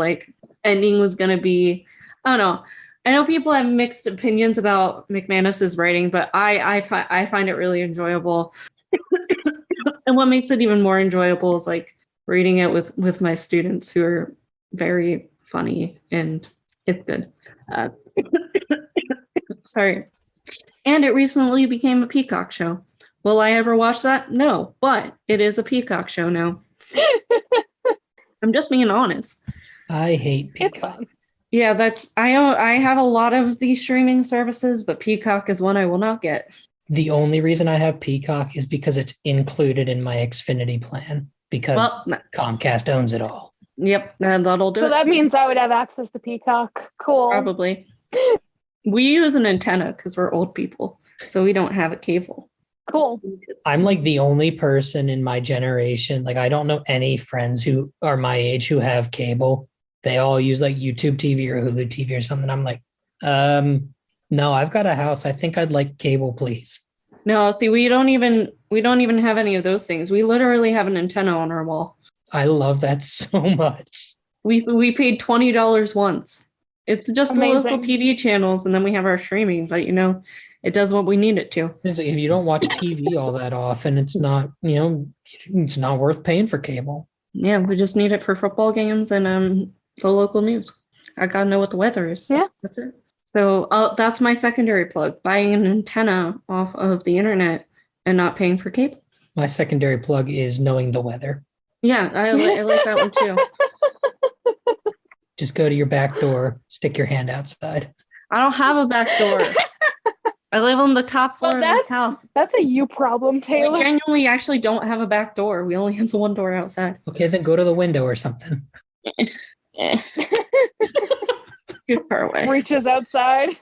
ending was going to be. I don't know. I know people have mixed opinions about McManus's writing, but I find it really enjoyable. And what makes it even more enjoyable is like reading it with my students who are very funny, and it's good. Sorry. And it recently became a Peacock show. Will I ever watch that? No, but it is a Peacock show now. I'm just being honest. I hate Peacock. Yeah, I have a lot of these streaming services, but Peacock is one I will not get. The only reason I have Peacock is because it's included in my Xfinity plan because Comcast owns it all. Yep, that'll do it. So that means I would have access to Peacock. Cool. Probably. We use an antenna because we're old people, so we don't have a cable. Cool. I'm like the only person in my generation. Like, I don't know any friends who are my age who have cable. They all use like YouTube TV or Hulu TV or something. I'm like, no, I've got a house. I think I'd like cable, please. No, see, we don't even have any of those things. We literally have an antenna on our wall. I love that so much. We paid $20 once. It's just Amazing. the local TV channels, and then we have our streaming, but it does what we need it to. It's like, if you don't watch TV all that often, it's not, it's not worth paying for cable. Yeah, we just need it for football games and the local news. I gotta know what the weather is. Yeah. That's it. So that's my secondary plug, buying an antenna off of the internet and not paying for cable. My secondary plug is knowing the weather. Yeah, I like that one too. Just go to your back door, stick your hand outside. I don't have a back door. I live on the top floor of this house. That's a you problem, Taylor. We genuinely actually don't have a back door. We only have the one door outside. Okay, then go to the window or something. Too far away. Reaches outside.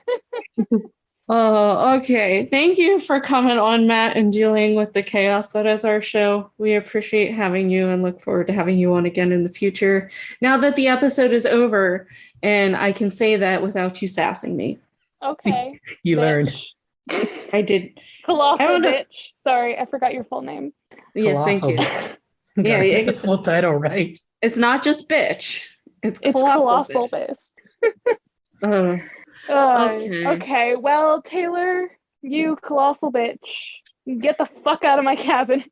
Oh, okay. Thank you for coming on, Matt, and dealing with the chaos that is our show. We appreciate having you and look forward to having you on again in the future. Now that the episode is over, and I can say that without you sassing me. Okay. You learned. I did. Colossal I don't know. bitch. Sorry, I forgot your full name. Yes, thank you. Yeah, get the full title right. It's not just bitch. It's It's colossal bitch. bitch. Okay. Well, Taylor, you colossal bitch, get the fuck out of my cabin.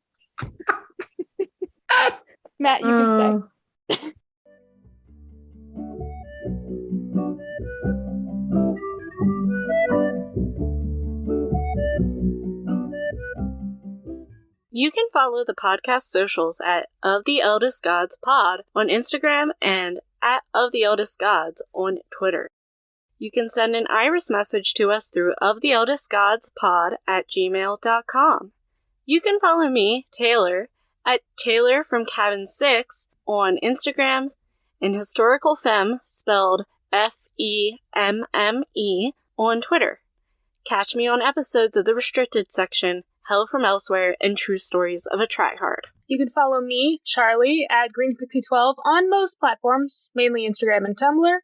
Matt, you can stay. You can follow the podcast socials at Of the Eldest Gods Pod on Instagram and at Of the Eldest Gods on Twitter. You can send an iris message to us through oftheeldestgodspod@gmail.com. You can follow me, Taylor, at Taylor from Cabin 6 on Instagram, and Historical Femme, spelled FEMME, on Twitter. Catch me on episodes of the Restricted Section, Hell from Elsewhere, and True Stories of a Tryhard. You can follow me, Charlie, at GreenPixie12 on most platforms, mainly Instagram and Tumblr.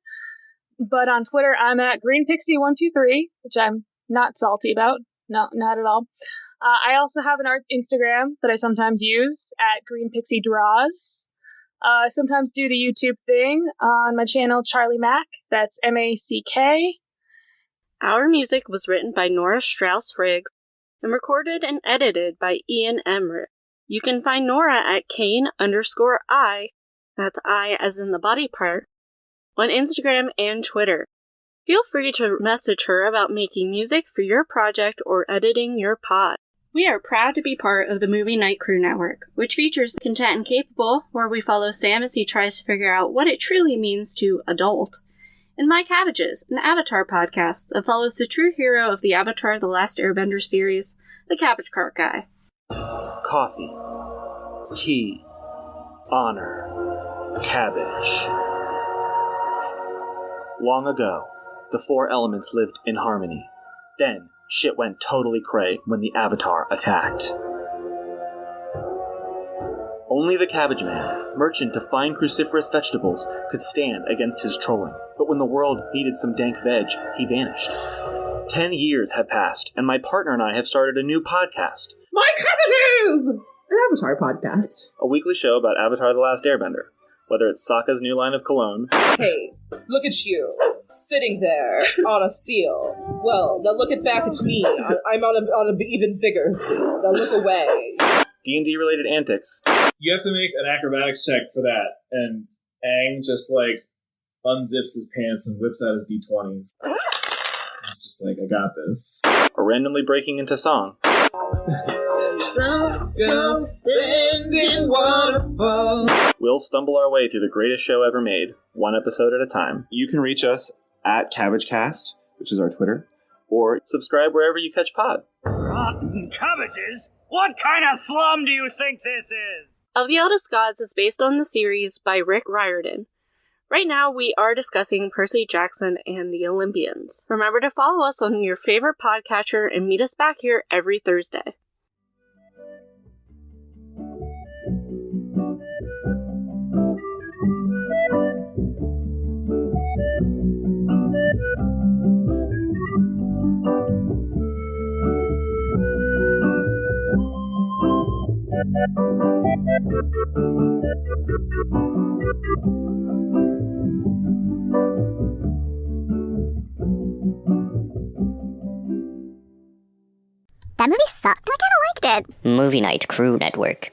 But on Twitter, I'm at GreenPixie123, which I'm not salty about. No, not at all. I also have an art Instagram that I sometimes use at GreenPixieDraws. I sometimes do the YouTube thing on my channel, Charlie Mack. That's MACK. Our music was written by Nora Strauss-Riggs and recorded and edited by Ian Emmerich. You can find Nora at Kane_I, that's I as in the body part, on Instagram and Twitter. Feel free to message her about making music for your project or editing your pod. We are proud to be part of the Movie Night Crew Network, which features Content and Capable, where we follow Sam as he tries to figure out what it truly means to adult, and My Cabbages, an Avatar podcast that follows the true hero of the Avatar The Last Airbender series, the Cabbage Cart Guy. Coffee, tea, honor, cabbage. Long ago, the four elements lived in harmony. Then, shit went totally cray when the Avatar attacked. Only the Cabbage Man, merchant of fine cruciferous vegetables, could stand against his trolling. But when the world needed some dank veg, he vanished. 10 years have passed, and my partner and I have started a new podcast. My Cabbages! An Avatar podcast. A weekly show about Avatar The Last Airbender. Whether it's Sokka's new line of cologne. Hey, look at you, sitting there on a seal. Well, now look back at me. I'm on an even bigger seal. Now look away. D&D related antics. You have to make an acrobatics check for that, and Aang just, unzips his pants and whips out his D20s. It's just I got this. Or randomly breaking into song. We'll stumble our way through the greatest show ever made, one episode at a time. You can reach us at CabbageCast, which is our Twitter, or subscribe wherever you catch pod. Rotten cabbages? What kind of slum do you think this is? Of the Eldest Gods is based on the series by Rick Riordan. Right now, we are discussing Percy Jackson and the Olympians. Remember to follow us on your favorite podcatcher and meet us back here every Thursday. That movie sucked. I kind of liked it. Movie Night Crew Network.